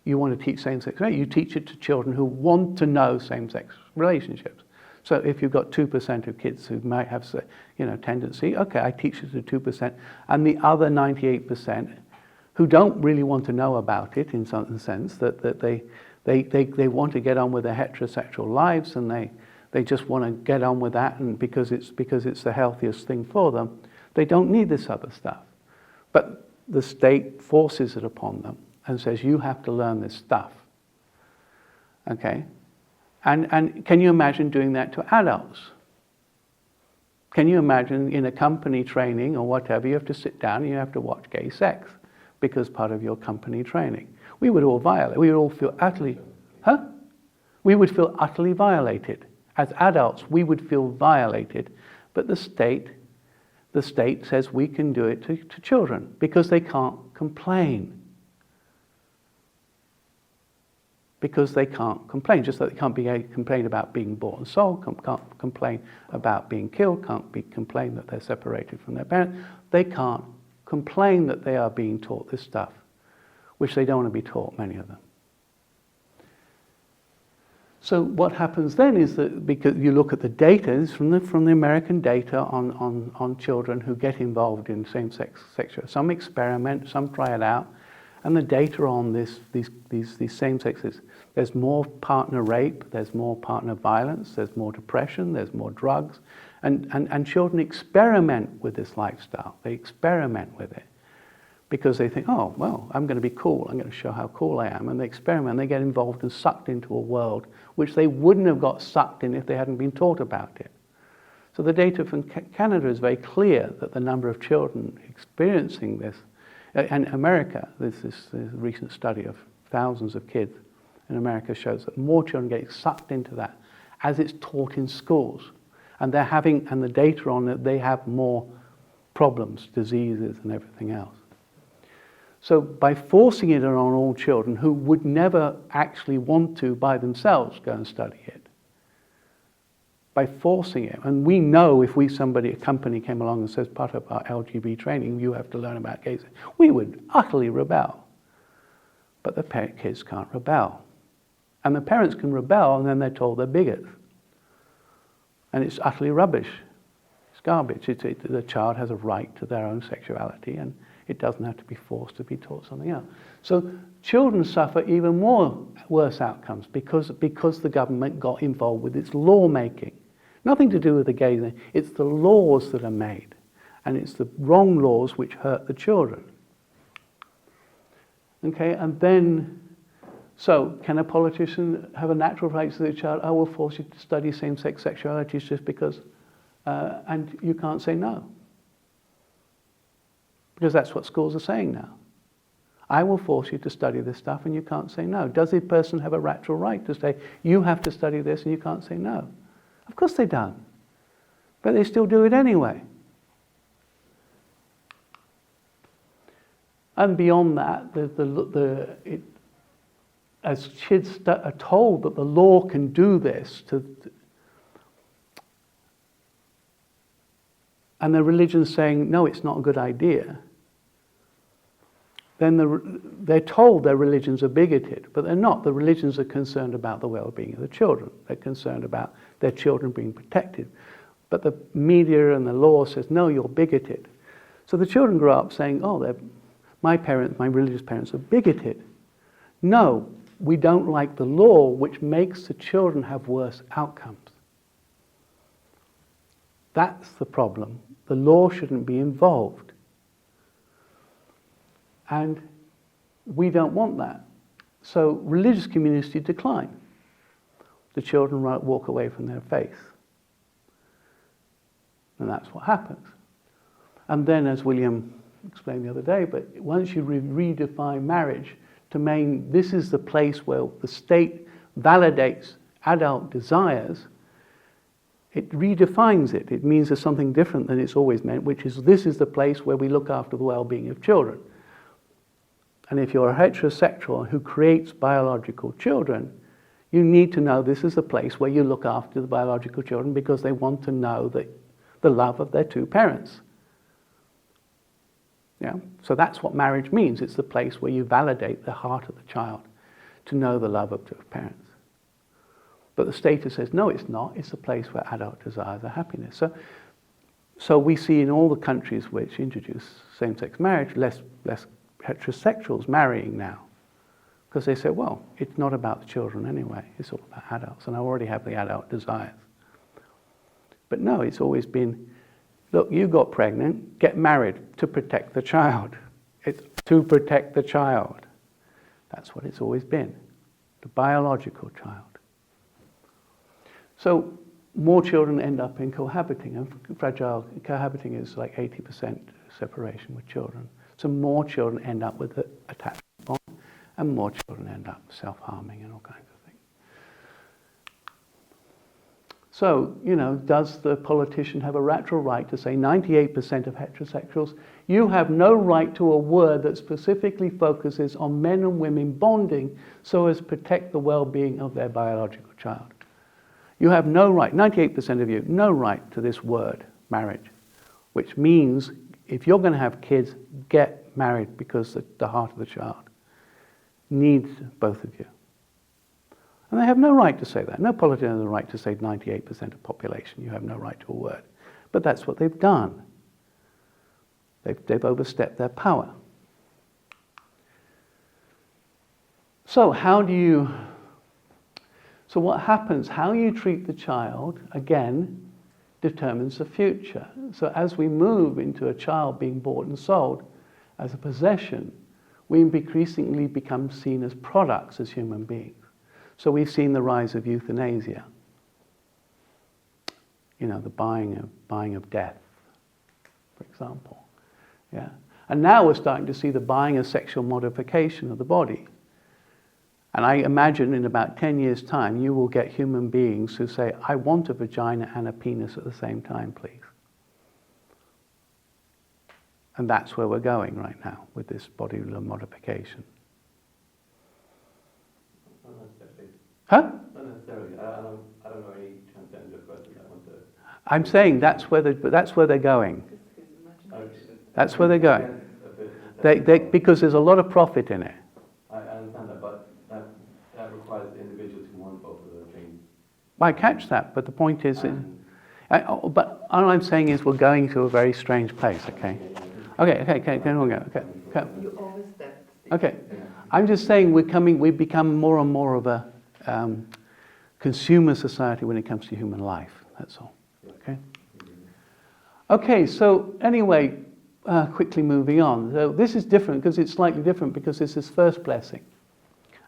you want to teach same-sex, right? You teach it to children who want to know same-sex relationships. So if you've got 2% of kids who might have, tendency, okay, I teach it to 2%, and the other 98% who don't really want to know about it in some sense, that they want to get on with their heterosexual lives, and they just want to get on with that, and because it's the healthiest thing for them, they don't need this other stuff. But the state forces it upon them and says, you have to learn this stuff. Okay? And can you imagine doing that to adults? Can you imagine in a company training or whatever, you have to sit down and you have to watch gay sex because part of your company training? We would all violate. We would all feel utterly, We would feel utterly violated. As adults, we would feel violated. But the state says we can do it to children because they can't complain. Because they can't complain, just like they can't complain about being bought and sold, can't complain about being killed, can't complain that they're separated from their parents. They can't complain that they are being taught this stuff, which they don't want to be taught, many of them. So what happens then is that, because you look at the data, it's from the American data on children who get involved in same-sex sexual, some experiment, some try it out, and the data on these same sexes, there's more partner rape, there's more partner violence, there's more depression, there's more drugs, and children experiment with this lifestyle. They experiment with it because they think, oh, well, I'm going to be cool, I'm going to show how cool I am, and they experiment, they get involved and sucked into a world which they wouldn't have got sucked in if they hadn't been taught about it. So the data from Canada is very clear that the number of children experiencing this, and America, this recent study of thousands of kids in America shows that more children get sucked into that as it's taught in schools. And the data on it, they have more problems, diseases and everything else. So by forcing it on all children who would never actually want to by themselves go and study it, by forcing it, and we know if a company came along and says part of our LGBT training, you have to learn about gays, we would utterly rebel. But the kids can't rebel. And the parents can rebel and then they're told they're bigots. And it's utterly rubbish. It's garbage. The child has a right to their own sexuality and it doesn't have to be forced to be taught something else. So children suffer even worse outcomes because the government got involved with its lawmaking. Nothing to do with the gay thing. It's the laws that are made. And it's the wrong laws which hurt the children. Okay, and then, so can a politician have a natural right to the child? I will force you to study same-sex sexualities just because, and you can't say no. Because that's what schools are saying now. I will force you to study this stuff and you can't say no. Does a person have a natural right to say, you have to study this and you can't say no? Of course they don't. But they still do it anyway. And beyond that, as kids are told that the law can do this, and the religion's saying, no, it's not a good idea, then they're told their religions are bigoted, but they're not. The religions are concerned about the well-being of the children. They're concerned about their children being protected. But the media and the law says, no, you're bigoted. So the children grow up saying, oh, my religious parents are bigoted. No, we don't like the law, which makes the children have worse outcomes. That's the problem. The law shouldn't be involved. And we don't want that. So religious communities decline. The children walk away from their faith. And that's what happens. And then, as William explained the other day, but once you redefine marriage to mean this is the place where the state validates adult desires, it redefines it. It means there's something different than it's always meant, which is this is the place where we look after the well-being of children. And if you're a heterosexual who creates biological children, you need to know this is the place where you look after the biological children because they want to know the love of their two parents. Yeah? So that's what marriage means. It's the place where you validate the heart of the child to know the love of two parents. But the status says, no, it's not. It's a place where adult desires are happiness. So we see in all the countries which introduce same-sex marriage, less heterosexuals marrying now. Because they say, well, it's not about the children anyway. It's all about adults. And I already have the adult desires. But no, it's always been, look, you got pregnant, get married to protect the child. It's to protect the child. That's what it's always been, the biological child. So more children end up in cohabiting, and fragile cohabiting is like 80% separation with children. So more children end up with the attachment bond, and more children end up self-harming and all kinds of things. So, does the politician have a natural right to say 98% of heterosexuals, you have no right to a word that specifically focuses on men and women bonding so as to protect the well-being of their biological child? You have no right, 98% of you, no right to this word, marriage, which means if you're going to have kids, get married because the heart of the child needs both of you. And they have no right to say that. No politician has the right to say 98% of population, you have no right to a word. But that's what they've done. They've overstepped their power. So so what happens, how you treat the child, again, determines the future. So as we move into a child being bought and sold as a possession, we increasingly become seen as products as human beings. So we've seen the rise of euthanasia. The buying of death, for example. Yeah. And now we're starting to see the buying of sexual modification of the body. And I imagine in about 10 years' time, you will get human beings who say, I want a vagina and a penis at the same time, please. And that's where we're going right now with this body modification. Not necessarily. Huh? Not necessarily. I don't know any transgender person that wants to. I'm saying that's where they're going. That's where they're going. Because there's a lot of profit in it. I understand that, but that requires the individual to want both of those things. I catch that, but the point is, but all I'm saying is we're going to a very strange place, okay? Okay, can we go? Okay. You always step. Okay. I'm just saying we've become more and more of a consumer society when it comes to human life, that's all, okay? Okay, so anyway, quickly moving on. So this is different because it's slightly different because this is first blessing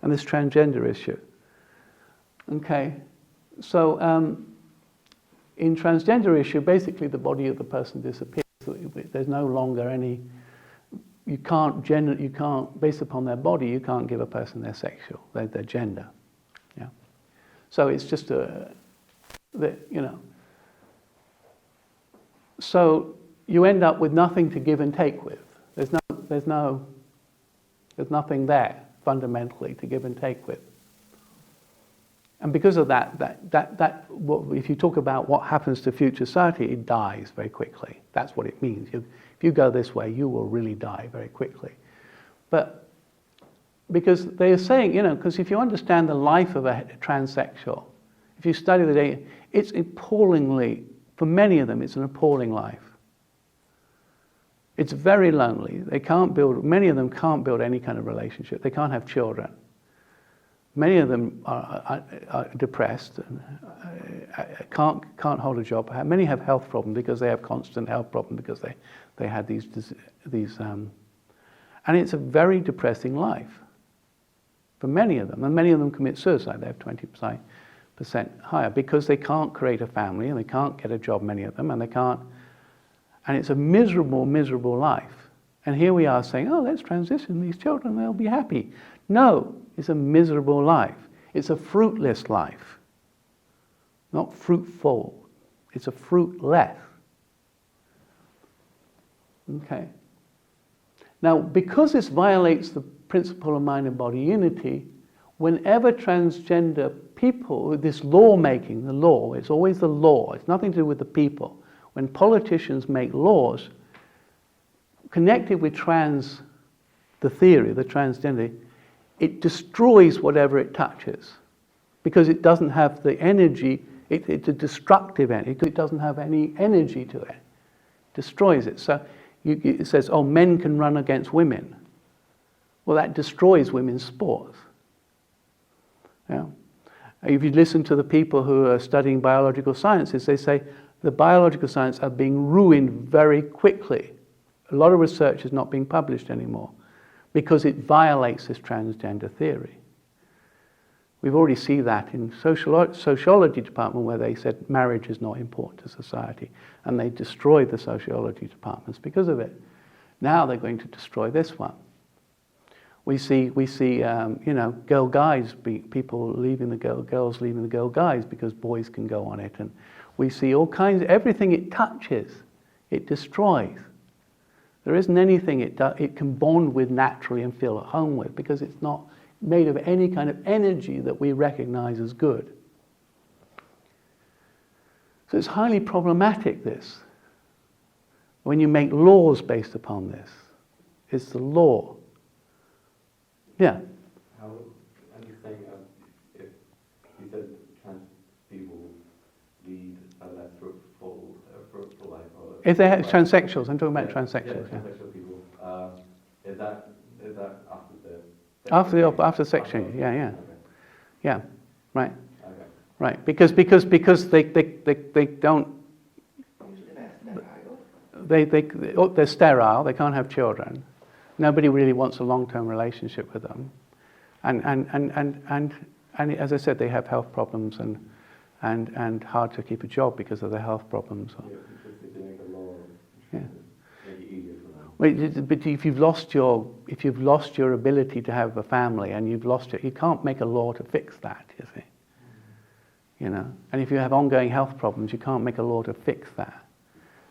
and this transgender issue. Okay, so in transgender issue, basically the body of the person disappears. There's no longer any, you can't, based upon their body, you can't give a person their gender. Yeah. So it's just So you end up with nothing to give and take with. There's nothing there fundamentally to give and take with. And because of if you talk about what happens to future society, it dies very quickly. That's what it means. If you go this way, you will really die very quickly. But because they are saying, because if you understand the life of a transsexual, if you study the data, it's appallingly, for many of them, it's an appalling life. It's very lonely. Many of them can't build any kind of relationship. They can't have children. Many of them are depressed and can't hold a job. Many have health problems because they have constant health problems because they had these and it's a very depressing life for many of them. And many of them commit suicide. They have 20% higher because they can't create a family and they can't get a job, many of them, and it's a miserable, miserable life. And here we are saying, oh, let's transition these children, they'll be happy. No, it's a miserable life. It's a fruitless life. Not fruitful. It's a fruitless. Okay. Now, because this violates the principle of mind and body unity, whenever transgender people, this law-making, the law, it's always the law, it's nothing to do with the people. When politicians make laws connected with the theory, the transgender, it destroys whatever it touches because it doesn't have the energy, it's a destructive energy, it doesn't have any energy to it. Destroys it. So it says, oh, men can run against women. Well, that destroys women's sports. Yeah. If you listen to the people who are studying biological sciences, they say the biological science are being ruined very quickly. A lot of research is not being published anymore because it violates this transgender theory. We've already seen that in sociology department where they said marriage is not important to society, and they destroyed the sociology departments because of it. Now they're going to destroy this one. We see girl guys, people leaving the girls leaving the girl guys because boys can go on it, and we see all kinds, everything it touches, it destroys. There isn't anything it can bond with naturally and feel at home with because it's not made of any kind of energy that we recognize as good. So it's highly problematic, this. When you make laws based upon this, it's the law. Yeah. I'm just saying, if you said trans people lead a less fruitful life, or If they have transsexuals, I'm talking about transsexuals. Yeah, transsexual people. Is that After section, yeah. Okay. Yeah, right. Okay. Right, because they don't. They're sterile. They can't have children. Nobody really wants a long-term relationship with them, and as I said, they have health problems and hard to keep a job because of their health problems. Yeah, because they make a law. Yeah. Make it easier for them. But if you've lost your ability to have a family and you've lost it, you can't make a law to fix that, you see. And if you have ongoing health problems, you can't make a law to fix that,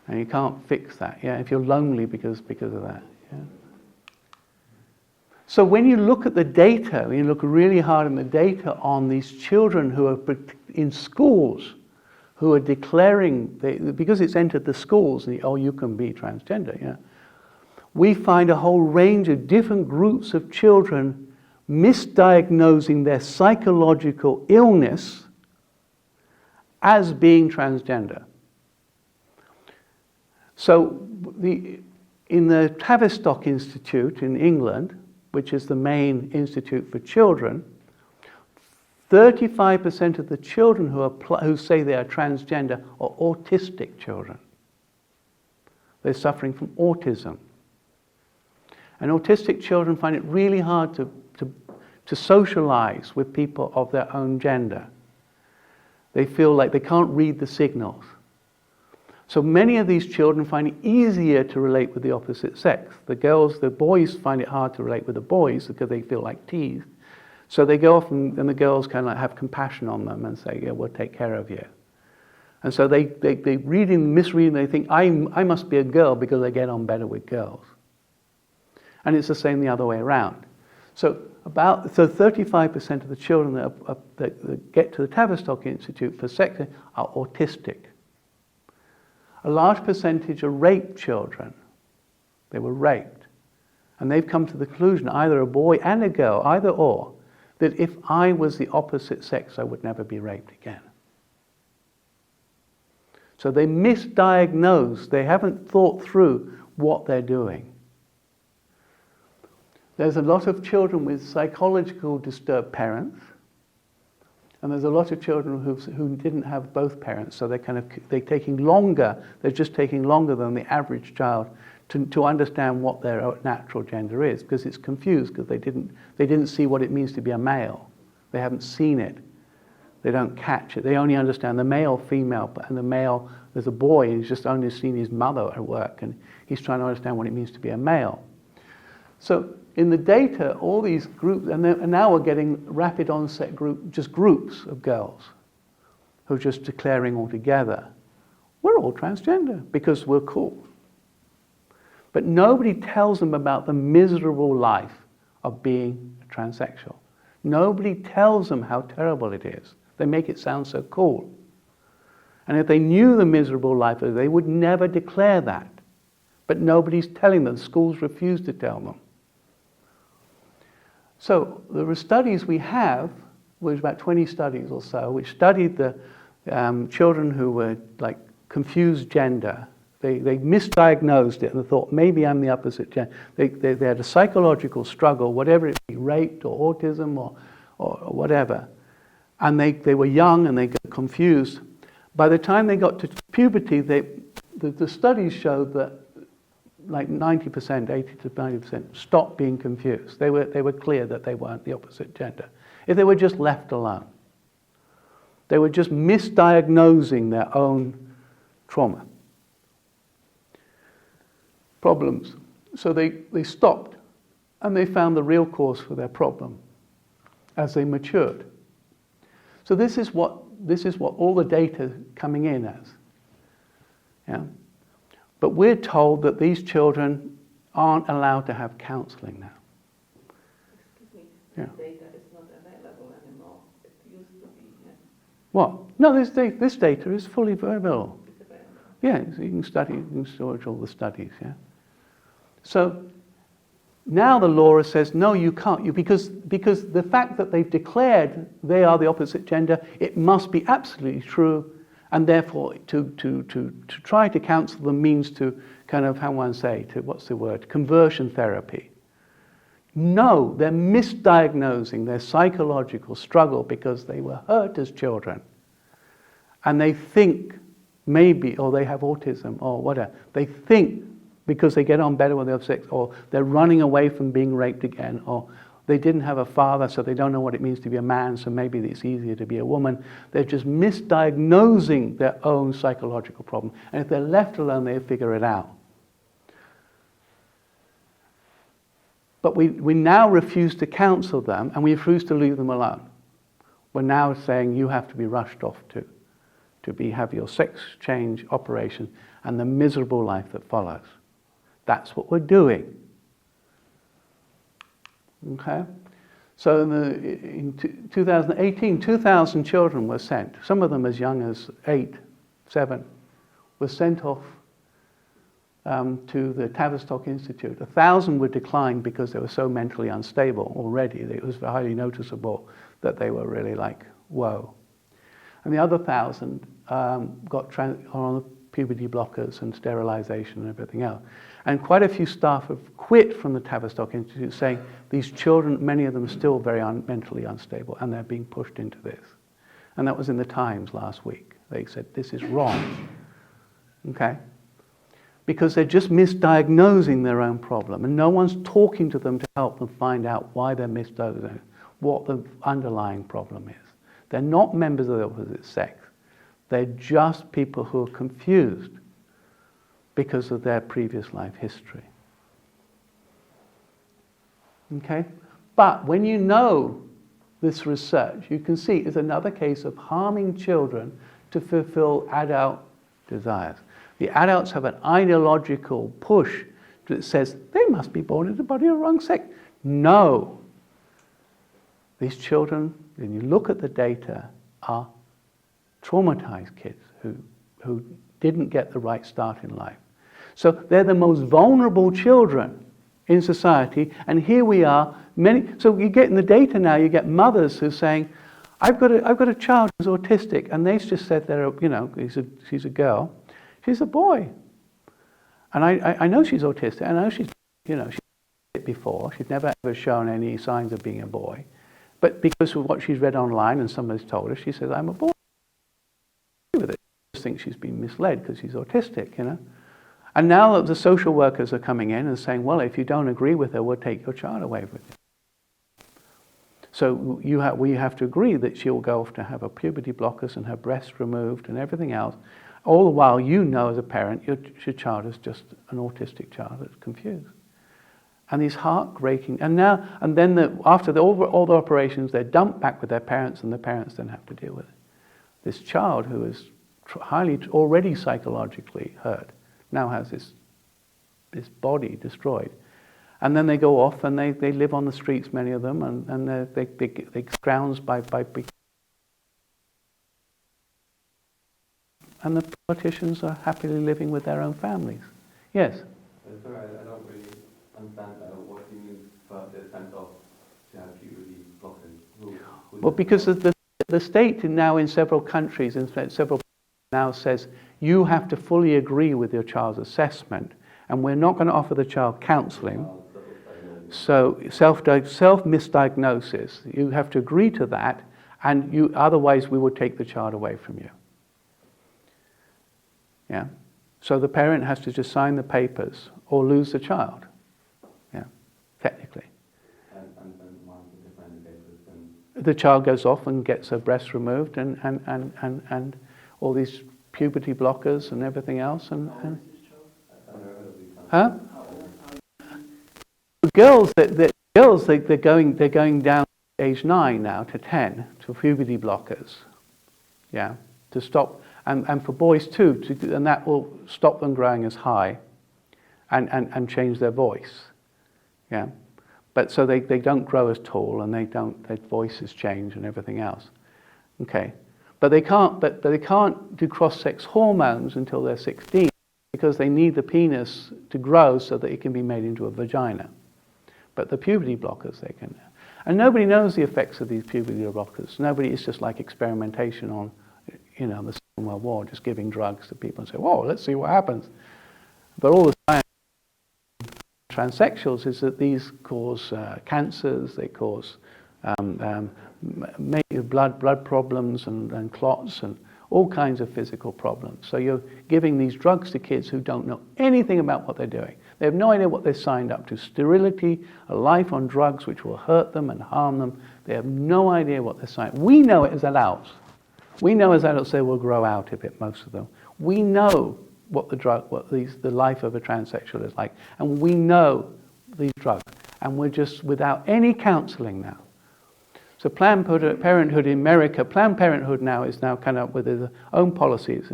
and you can't fix that. Yeah, if you're lonely because of that. Yeah. So when you look at the data, when you look really hard in the data on these children who are in schools, who are declaring, because it's entered the schools, and you can be transgender, yeah. We find a whole range of different groups of children misdiagnosing their psychological illness as being transgender. So in the Tavistock Institute in England, which is the main institute for children, 35% of the children who say they are transgender are autistic children. They're suffering from autism. And autistic children find it really hard to socialize with people of their own gender. They feel like they can't read the signals. So many of these children find it easier to relate with the opposite sex. The boys find it hard to relate with the boys because they feel like teased. So they go off and the girls kind of like have compassion on them and say, yeah, we'll take care of you. And so they misreading, they think, I must be a girl because I get on better with girls. And it's the same the other way around. So 35% of the children that get to the Tavistock Institute for sex are autistic. A large percentage are raped children. They were raped. And they've come to the conclusion, either a boy and a girl, either or, that if I was the opposite sex, I would never be raped again. So they misdiagnose, they haven't thought through what they're doing. There's a lot of children with psychological disturbed parents, and there's a lot of children who didn't have both parents, so they're taking longer, they're just taking longer than the average child to understand what their natural gender is, because it's confused, because they didn't see what it means to be a male. They haven't seen it. They don't catch it. They only understand the male, female, and the male, there's a boy, and he's just only seen his mother at work, and he's trying to understand what it means to be a male. So in the data, all these groups, and now we're getting rapid onset groups of girls who are just declaring all together, we're all transgender because we're cool. But nobody tells them about the miserable life of being a transsexual. Nobody tells them how terrible it is. They make it sound so cool. And if they knew the miserable life, they would never declare that. But nobody's telling them. Schools refuse to tell them. So the studies we have, was about 20 studies or so, which studied the children who were like confused gender. They misdiagnosed it and thought, maybe I'm the opposite gender. They had a psychological struggle, whatever it be, raped or autism or whatever. And they were young and they got confused. By the time they got to puberty, the studies showed that like 90%, 80 to 90% stopped being confused. They were clear that they weren't the opposite gender. If they were just left alone. They were just misdiagnosing their own trauma. Problems. So they stopped and they found the real cause for their problem as they matured. So this is what all the data coming in as. Yeah? But we're told that these children aren't allowed to have counselling now. Excuse me, Yeah. data is not available anymore. It used to be, yeah. What? No, this data is fully available. It's available. Yeah, so you can storage all the studies, yeah. So now the law says, no, you can't, because the fact that they've declared they are the opposite gender, it must be absolutely true, and therefore to try to counsel them means to kind of, how one say, conversion therapy. No, they're misdiagnosing their psychological struggle because they were hurt as children. And they think maybe, or they have autism, or whatever, they think because they get on better with the other sex, or they're running away from being raped again, or they didn't have a father, so they don't know what it means to be a man, so maybe it's easier to be a woman. They're just misdiagnosing their own psychological problem. And if they're left alone, they'll figure it out. But we now refuse to counsel them, and we refuse to leave them alone. We're now saying you have to be rushed off to have your sex change operation and the miserable life that follows. That's what we're doing. Okay? So in 2018, 2,000 children were sent. Some of them as young as 8, 7, were sent off to the Tavistock Institute. 1,000 were declined because they were so mentally unstable already. It was highly noticeable that they were really like, whoa. And the other 1,000 are on puberty blockers and sterilization and everything else. And quite a few staff have quit from the Tavistock Institute saying these children, many of them are still very mentally unstable and they're being pushed into this. And that was in the Times last week. They said, this is wrong. Okay? Because they're just misdiagnosing their own problem and no one's talking to them to help them find out why they're misdiagnosing, what the underlying problem is. They're not members of the opposite sex. They're just people who are confused because of their previous life history. Okay? But when you know this research, you can see it's another case of harming children to fulfill adult desires. The adults have an ideological push that says they must be born in the body of the wrong sex. No. These children, when you look at the data, are traumatized kids who didn't get the right start in life. So they're the most vulnerable children in society, and here we are, so you get in the data now, you get mothers who are saying, I've got a child who's autistic, and they just said she's a girl, she's a boy. And I know she's autistic, I know she's it before, she's never ever shown any signs of being a boy. But because of what she's read online and somebody's told her, she says, I'm a boy. With it. She just thinks she's been misled because she's autistic, And now that the social workers are coming in and saying, well, if you don't agree with her, we'll take your child away with you. So we have to agree that she'll go off to have her puberty blockers and her breast removed and everything else. All the while, as a parent, your child is just an autistic child that's confused. And these heartbreaking, after all the operations, they're dumped back with their parents, and the parents then have to deal with it. This child who is already psychologically hurt now has this body destroyed. And then they go off and they live on the streets, many of them, and they scrounge by and the politicians are happily living with their own families. Yes? Sorry, I don't really understand what you mean by the sense of puberty blockers. Well, because the state now in several countries, now says you have to fully agree with your child's assessment, and we're not going to offer the child counselling. So self-misdiagnosis, you have to agree to that, and otherwise we will take the child away from you. Yeah. So the parent has to just sign the papers or lose the child. Yeah, technically. And why would they sign the papers then? The child goes off and gets her breast removed and all these puberty blockers and everything else. Huh? Girls, they're going down age 9 now to 10 to puberty blockers. Yeah, to stop. And for boys too, and that will stop them growing as high and change their voice. Yeah. But so they don't grow as tall and their voices change and everything else. Okay. But they can't do cross-sex hormones until they're 16 because they need the penis to grow so that it can be made into a vagina. But the puberty blockers they can. And nobody knows the effects of these puberty blockers. It's just like experimentation on the Second World War, just giving drugs to people and say, whoa, let's see what happens. But all the science transsexuals is that these cause cancers, they cause blood problems and clots and all kinds of physical problems. So you're giving these drugs to kids who don't know anything about what they're doing. They have no idea what they signed up to. Sterility, a life on drugs which will hurt them and harm them. They have no idea what they're signing. We know it as adults. We know as adults they will grow out of it, most of them. We know what the life of a transsexual is like, and we know these drugs, and we're just without any counselling now. So Planned Parenthood in America, Planned Parenthood now is now kind of with its own policies,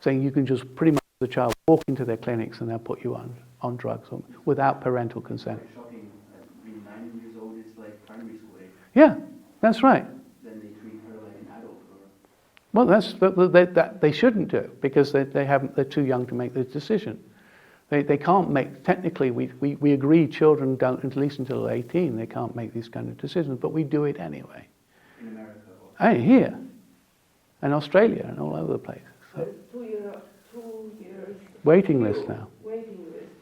saying you can just pretty much the child walk into their clinics and they'll put you on drugs without parental consent. It's shocking that being 9 years old is like primary school age. Yeah, that's right. Then they treat her like an adult. Well, they shouldn't do because they're too young to make the decision. They can't make, technically we agree children don't, at least until they're 18, they can't make these kind of decisions, but we do it anyway. In America? Hey, here, and Australia, and all over the place. So, 2 years waiting list now. waiting list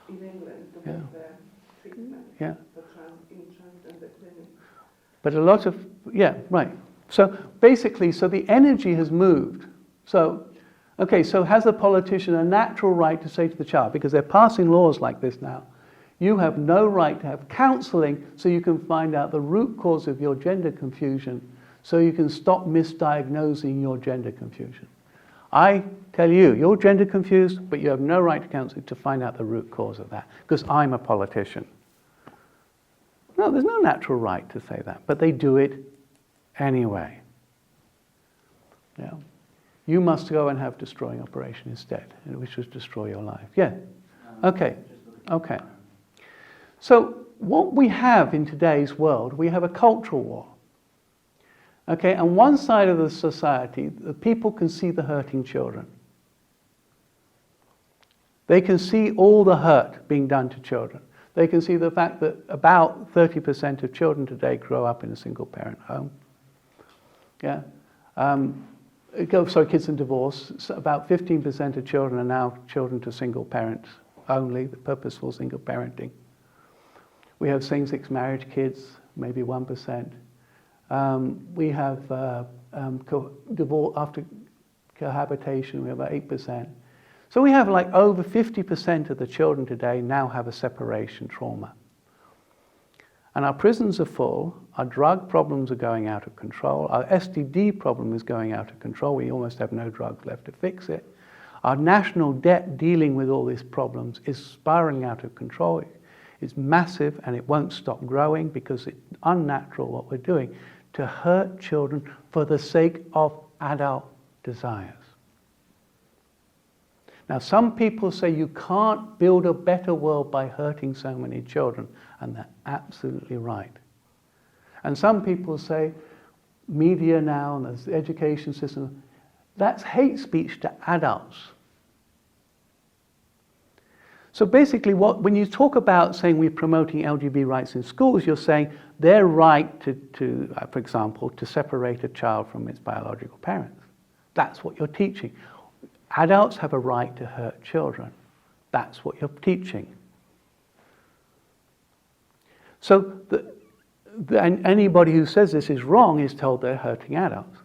in England to Yeah. get the treatment Yeah. for transgender clinic. But a lot of, yeah, right. So basically, the energy has moved. So, okay, so has a politician a natural right to say to the child, because they're passing laws like this now, you have no right to have counselling so you can find out the root cause of your gender confusion so you can stop misdiagnosing your gender confusion. I tell you, you're gender confused, but you have no right to counselling to find out the root cause of that, because I'm a politician. No, there's no natural right to say that, but they do it anyway. Yeah. You must go and have destroying operation instead, which would destroy your life. Yeah. Okay. Okay. So what we have in today's world, we have a cultural war. Okay, on one side of the society, the people can see the hurting children. They can see all the hurt being done to children. They can see the fact that about 30% of children today grow up in a single-parent home. Yeah. Kids in divorce. So about 15% of children are now children to single parents only, the purposeful single parenting. We have same-sex marriage kids, maybe 1%. We have divorce after cohabitation, we have about 8%. So we have like over 50% of the children today now have a separation trauma. And our prisons are full, our drug problems are going out of control, our STD problem is going out of control, we almost have no drugs left to fix it. Our national debt dealing with all these problems is spiraling out of control. It's massive and it won't stop growing because it's unnatural what we're doing to hurt children for the sake of adult desires. Now, some people say you can't build a better world by hurting so many children, and they're absolutely right. And some people say media now and the education system, that's hate speech to adults. So basically, when you talk about saying we're promoting LGBT rights in schools, you're saying their right to for example, to separate a child from its biological parents. That's what you're teaching. Adults have a right to hurt children. That's what you're teaching. So anybody who says this is wrong is told they're hurting adults.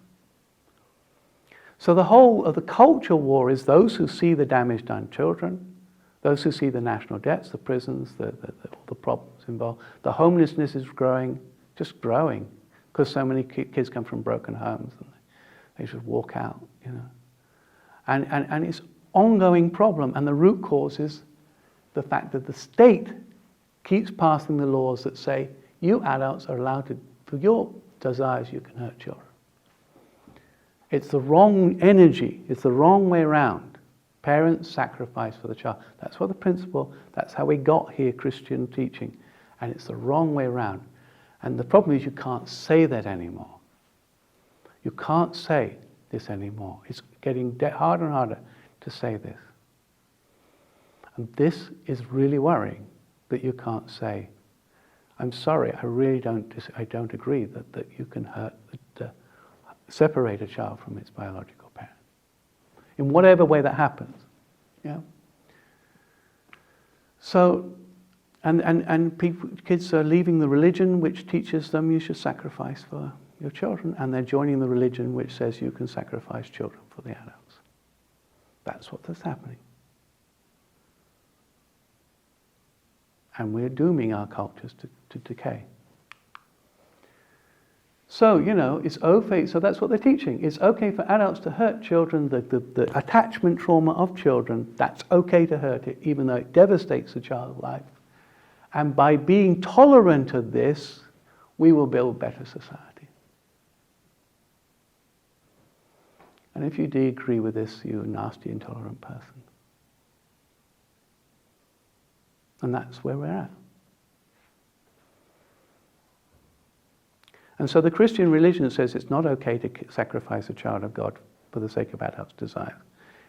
So the whole of the culture war is those who see the damage done to children, those who see the national debts, the prisons, the problems involved. The homelessness is growing, just growing, because so many kids come from broken homes and they just walk out, you know. And it's an ongoing problem, and the root cause is the fact that the state keeps passing the laws that say you adults are allowed to, for your desires, you can hurt children. It's the wrong energy, it's the wrong way around. Parents sacrifice for the child. That's what the principle, that's how we got here, Christian teaching. And it's the wrong way around. And the problem is you can't say that anymore. You can't say this anymore. It's getting harder and harder to say this. And this is really worrying, that you can't say, I'm sorry, I really don't agree that you can separate a child from its biological parent. In whatever way that happens. Yeah. So, and kids are leaving the religion which teaches them you should sacrifice for your children, and they're joining the religion which says you can sacrifice children for the adults. That's what's happening. And we're dooming our cultures to decay. So, you know, it's okay, so that's what they're teaching. It's okay for adults to hurt children, the attachment trauma of children, that's okay to hurt it, even though it devastates the child's life. And by being tolerant of this, we will build a better society. And if you do agree with this, you're a nasty, intolerant person. And that's where we're at. And so the Christian religion says it's not okay to sacrifice a child of God for the sake of adults' desire.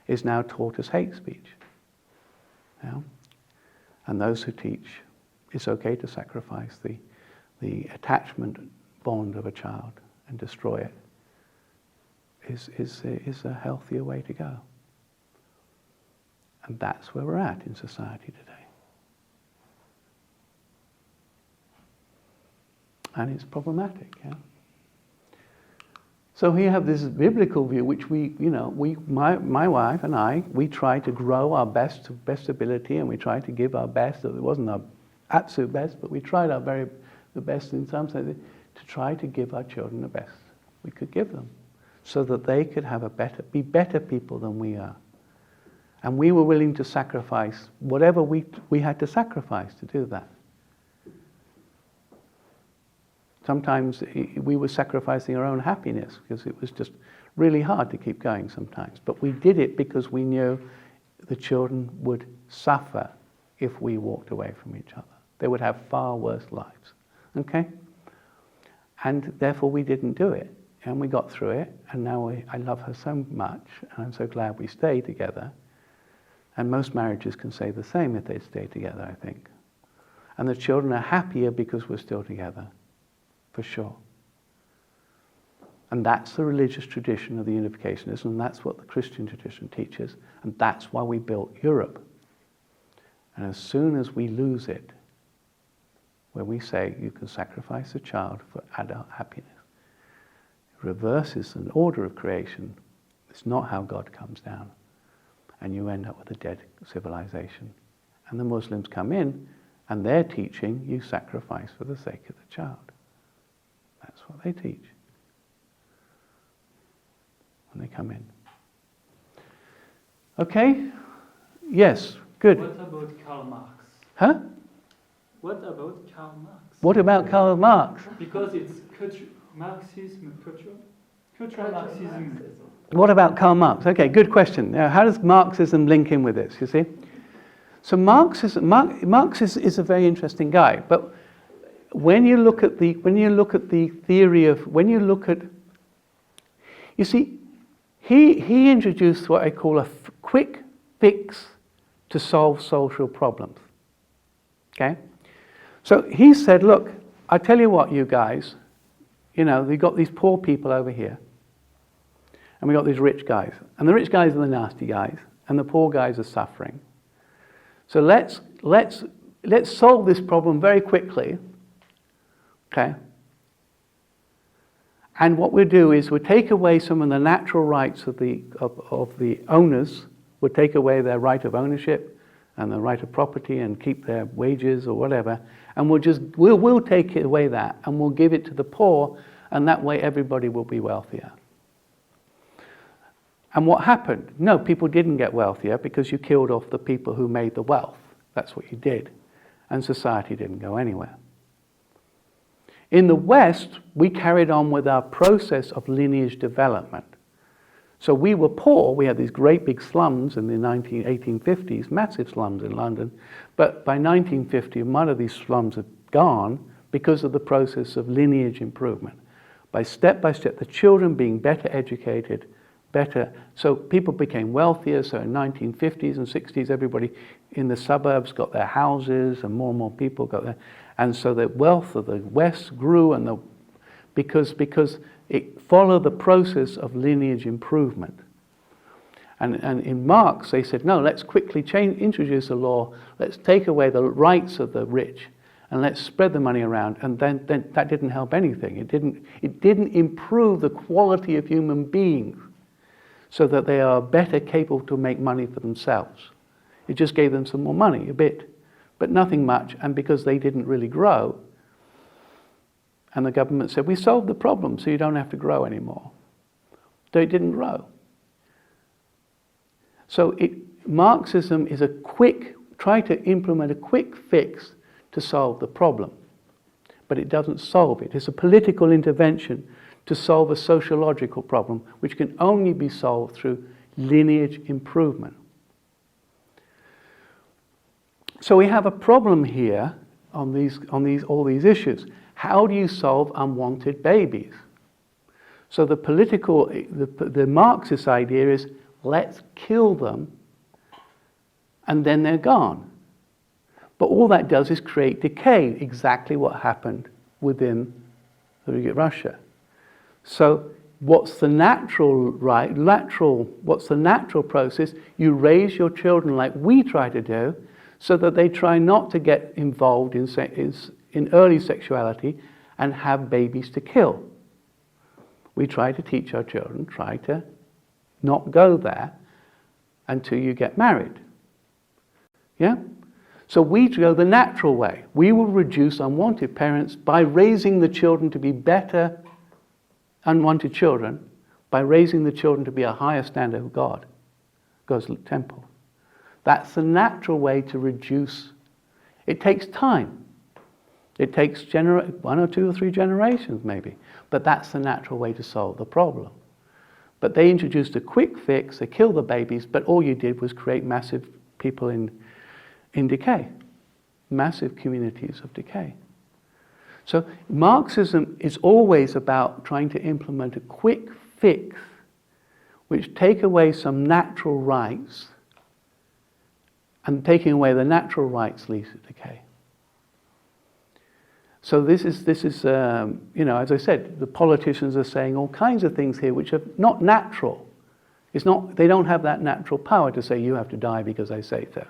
It's now taught as hate speech. Yeah? And those who teach it's okay to sacrifice the attachment bond of a child and destroy it is a healthier way to go. And that's where we're at in society today. And it's problematic, yeah. So we have this biblical view, which my wife and I, we try to grow our best ability, and we try to give our best. It wasn't our absolute best, but we tried the best in some sense to try to give our children the best we could give them, so that they could have be better people than we are. And we were willing to sacrifice whatever we had to sacrifice to do that. Sometimes we were sacrificing our own happiness because it was just really hard to keep going sometimes. But we did it because we knew the children would suffer if we walked away from each other. They would have far worse lives. Okay? And therefore we didn't do it. And we got through it. And now I love her so much. And I'm so glad we stayed together. And most marriages can say the same if they stay together, I think. And the children are happier because we're still together. For sure. And that's the religious tradition of the unificationism, and that's what the Christian tradition teaches, and that's why we built Europe. And as soon as we lose it, where we say you can sacrifice a child for adult happiness, it reverses an order of creation. It's not how God comes down. And you end up with a dead civilization. And the Muslims come in, and they're teaching you sacrifice for the sake of the child. That's what they teach when they come in. Okay? Yes, good. What about Karl Marx? Huh? What about Karl Marx? What about Karl Marx? Because it's Marxism, cultural Marxism. What about Karl Marx? Okay, good question. Now, how does Marxism link in with this, you see? So Marx is a very interesting guy, but when you look at the theory of, you see, he introduced what I call a quick fix to solve social problems. Okay? So he said, look, I tell you what, you guys, you know, we've got these poor people over here, and we got these rich guys, and the rich guys are the nasty guys, and the poor guys are suffering. So let's solve this problem very quickly. Okay? And what we'll do is we'll take away some of the natural rights of the owners. We'll take away their right of ownership and the right of property and keep their wages or whatever. And we'll take away that and we'll give it to the poor, and that way everybody will be wealthier. And what happened? No, people didn't get wealthier because you killed off the people who made the wealth. That's what you did. And society didn't go anywhere. In the West, we carried on with our process of lineage development. So we were poor. We had these great big slums in the 1850s, massive slums in London. But by 1950, a lot of these slums had gone because of the process of lineage improvement. By step, the children being better educated, so people became wealthier. So in 1950s and 60s, everybody in the suburbs got their houses, and more people got their... And so the wealth of the West grew, and because it followed the process of lineage improvement. And in Marx, they said, no, let's quickly introduce a law. Let's take away the rights of the rich, and let's spread the money around. And then that didn't help anything. It didn't improve the quality of human beings, so that they are better capable to make money for themselves. It just gave them some more money, a bit, but nothing much. And because they didn't really grow, and the government said, we solved the problem, so you don't have to grow anymore. They didn't grow. So Marxism is try to implement a quick fix to solve the problem. But it doesn't solve it. It's a political intervention to solve a sociological problem, which can only be solved through lineage improvement. So we have a problem here on all these issues. How do you solve unwanted babies? So the Marxist idea is, let's kill them, and then they're gone. But all that does is create decay, exactly what happened within Russia. So what's the natural process? You raise your children like we try to do, so that they try not to get involved in early sexuality and have babies to kill. We try to teach our children, try to not go there until you get married. Yeah? So we go the natural way. We will reduce unwanted parents by raising the children to be better, unwanted children, by raising the children to be a higher standard of God's temple. That's the natural way to reduce. It takes time. It takes 1 or 2 or 3 generations maybe, but that's the natural way to solve the problem. But they introduced a quick fix, they killed the babies, but all you did was create massive people in decay, massive communities of decay. So Marxism is always about trying to implement a quick fix which take away some natural rights, and taking away the natural rights leads to decay. So this is as I said, the politicians are saying all kinds of things here which are not natural. They don't have that natural power to say you have to die because I say so.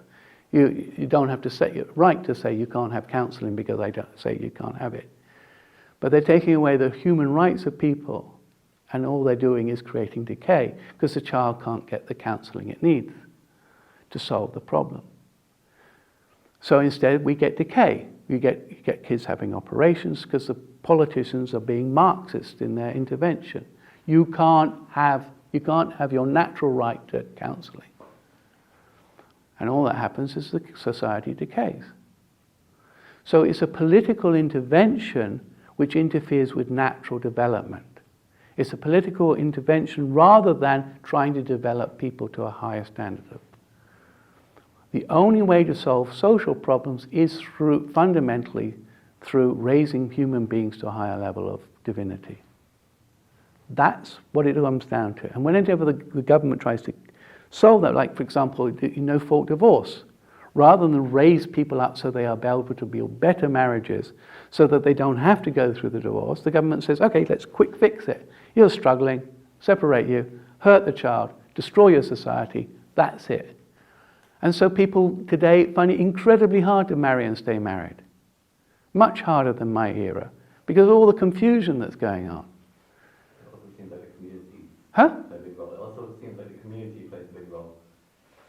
You don't have to say right to say you can't have counselling because I don't say you can't have it. But they're taking away the human rights of people, and all they're doing is creating decay because the child can't get the counselling it needs to solve the problem. So instead we get decay. You get kids having operations because the politicians are being Marxist in their intervention. You can't have your natural right to counselling. And all that happens is the society decays. So it's a political intervention which interferes with natural development. It's a political intervention rather than trying to develop people to a higher standard of. The only way to solve social problems is fundamentally through raising human beings to a higher level of divinity. That's what it comes down to. And whenever the government tries to solve that, like for example, no-fault divorce, rather than raise people up so they are able to build better marriages so that they don't have to go through the divorce, the government says, okay, let's quick fix it. You're struggling, separate you, hurt the child, destroy your society, that's it. And so people today find it incredibly hard to marry and stay married. Much harder than my era, because of all the confusion that's going on. It also seems like the community Huh? plays a big role. It also seems like the community plays a big role.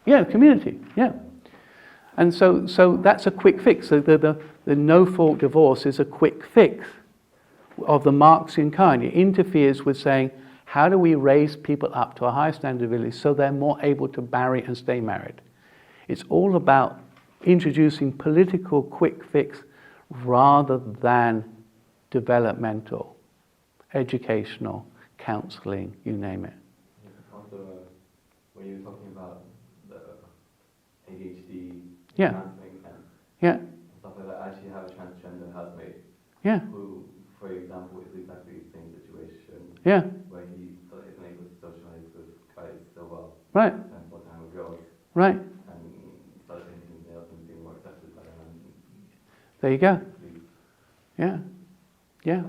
Yeah, community, yeah. And so that's a quick fix. So the no-fault divorce is a quick fix of the Marxian kind. It interferes with saying, how do we raise people up to a higher standard of divinity so they're more able to marry and stay married? It's all about introducing political quick fix rather than developmental, educational, counselling, you name it. Also, when you were talking about the ADHD Yeah. counselling and Yeah, stuff like that, I actually have a transgender housemate yeah, who, for example, is exactly the same situation yeah, where he isn't able to socialise with guys so well right, and what time with girls. right. And started painting his nails and being more accepted by them. There you go. And, Yeah, yeah,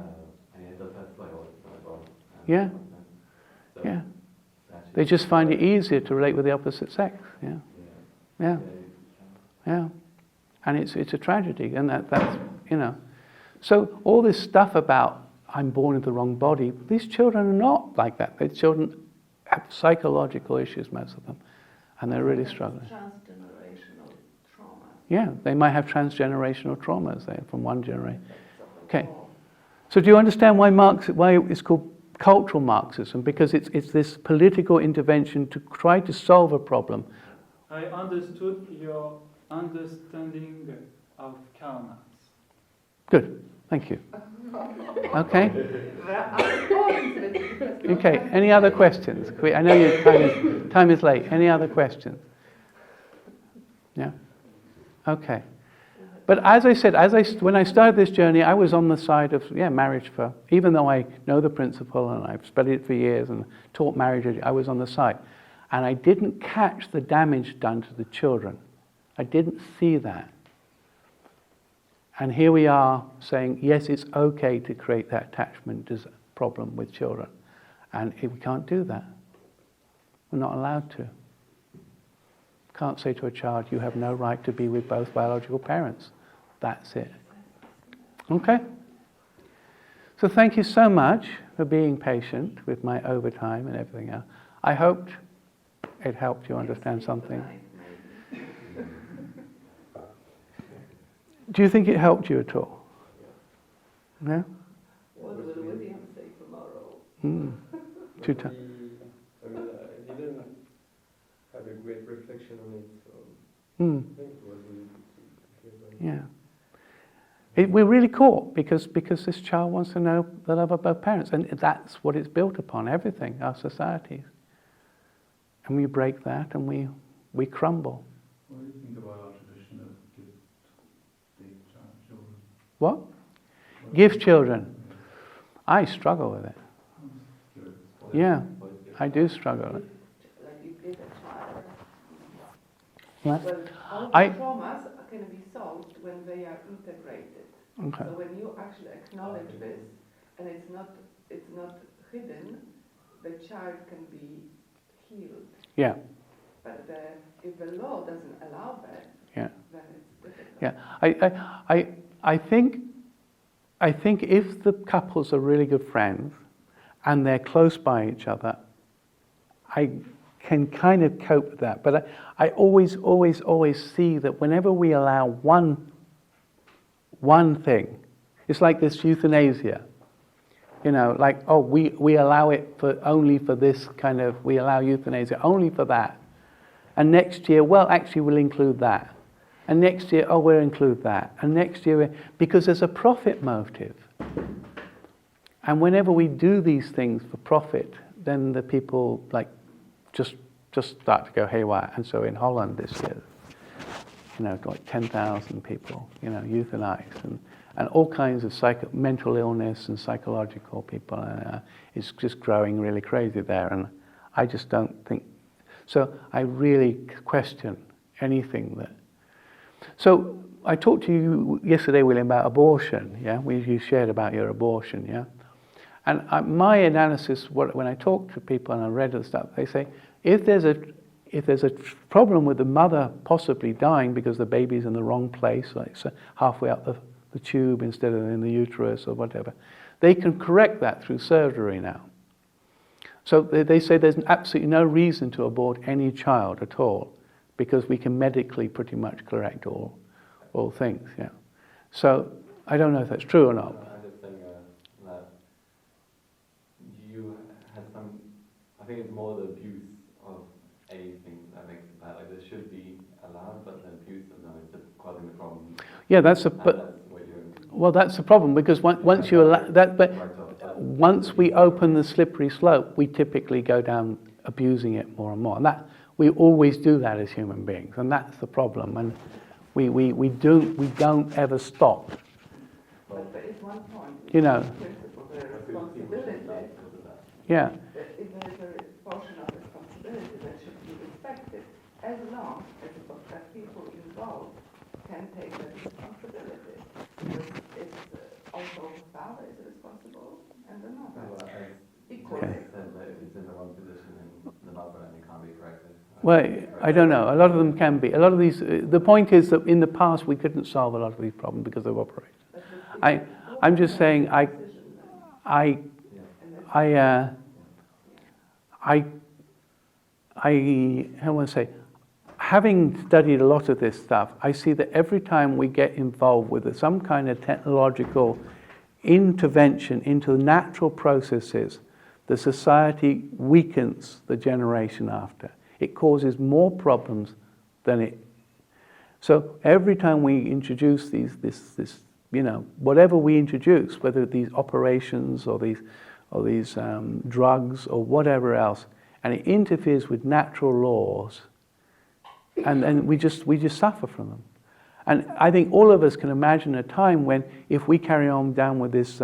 and it does have like all as well. Yeah. So yeah. actually- They just find it easier to relate with the opposite sex. Yeah, yeah, yeah. And it's a tragedy, and that's. So all this stuff about I'm born in the wrong body, these children are not like that. These children have psychological issues, most of them, and they're really struggling. Transgenerational trauma. Yeah, they might have transgenerational traumas there from one generation. Okay. So do you understand why it's called cultural Marxism? Because it's this political intervention to try to solve a problem. I understood your understanding of Karl Marx. Good, thank you. Okay. Okay. Any other questions? I know your time is late. Any other questions? Yeah. Okay. But as I said, when I started this journey, I was on the side of marriage even though I know the principle and I've studied it for years and taught marriage, I was on the side. And I didn't catch the damage done to the children. I didn't see that. And here we are saying, yes, it's okay to create that attachment problem with children. And we can't do that. We're not allowed to. Can't say to a child, you have no right to be with both biological parents. That's it. Okay? So thank you so much for being patient with my overtime and everything else. I hoped it helped you understand something. Do you think it helped you at all? No? What will William say tomorrow? Two times. I didn't have a great reflection on it, so Mm. Yeah. We're really caught because this child wants to know the love of both parents, and that's what it's built upon, everything, our societies. And we break that and we crumble. What do you think about our tradition of gift children? What? Gift children. I struggle with it. Yeah, I do struggle with it. Like you give a child. What? Well, all I- the traumas can be solved when they are integrated. Okay. So when you actually acknowledge this, and it's not hidden, the child can be healed. Yeah. But if the law doesn't allow that, Yeah. then it's difficult. Yeah. I think if the couples are really good friends and they're close by each other, I can kind of cope with that. But I always see that whenever we allow one thing, it's like this euthanasia. You know, like, oh, we allow it only for this kind of, we allow euthanasia only for that. And next year, well, actually we'll include that. And next year, oh, we'll include that. And next year, because there's a profit motive. And whenever we do these things for profit, then the people like just start to go haywire. And so in Holland this year, you know, like 10,000 people, you know, euthanized, and all kinds of mental illness and psychological people. It's just growing really crazy there, and I just don't think. So I really question anything that. So I talked to you yesterday, William, about abortion. Yeah, you shared about your abortion. Yeah, and my analysis, when I talk to people and I read the stuff, they say if there's a problem with the mother possibly dying because the baby's in the wrong place, like so halfway up the tube instead of in the uterus or whatever, they can correct that through surgery now. So they say there's absolutely no reason to abort any child at all because we can medically pretty much correct all things. Yeah. So I don't know if that's true or not. I just think that you had some. I think it's more the abuse of anything that makes it bad. Like this should be allowed, but the abuse of them is just causing the problem. Yeah, that's the problem because once you allow that, but once we open the slippery slope, we typically go down abusing it more and more, and that we always do that as human beings, and that's the problem. And we don't ever stop. But there is one point. You know. Principle, the responsibility. Yeah. If there is a portion of responsibility that should be respected, as long as the people involved can take that responsibility. Because it's also the father is responsible and the mother. Equally. Okay. If it's in the wrong position and the mother and it can't be corrected. Well, I don't know. A lot of them can be. A lot of these. The point is that in the past we couldn't solve a lot of these problems because of operators. I'm just saying. How do I say? Having studied a lot of this stuff, I see that every time we get involved with some kind of technological intervention into natural processes, the society weakens the generation after. It causes more problems than it. So every time we introduce this, you know, whatever we introduce, whether these operations or these drugs or whatever else, and it interferes with natural laws, and we just suffer from them. And I think all of us can imagine a time when, if we carry on down with this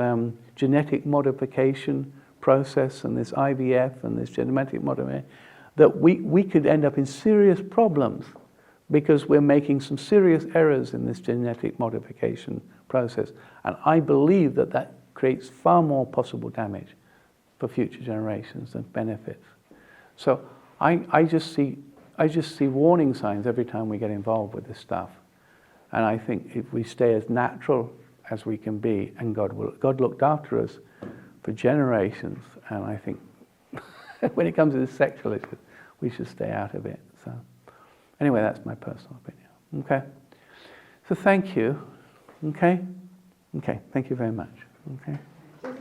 genetic modification process and this IVF and this genetic modification, that we could end up in serious problems because we're making some serious errors in this genetic modification process. And I believe that creates far more possible damage for future generations than benefits. So I just see warning signs every time we get involved with this stuff. And I think if we stay as natural as we can be, and God looked after us for generations, and I think when it comes to this sexual issue, we should stay out of it. So anyway, that's my personal opinion. Okay? So thank you. Okay? Okay, thank you very much. Okay? Just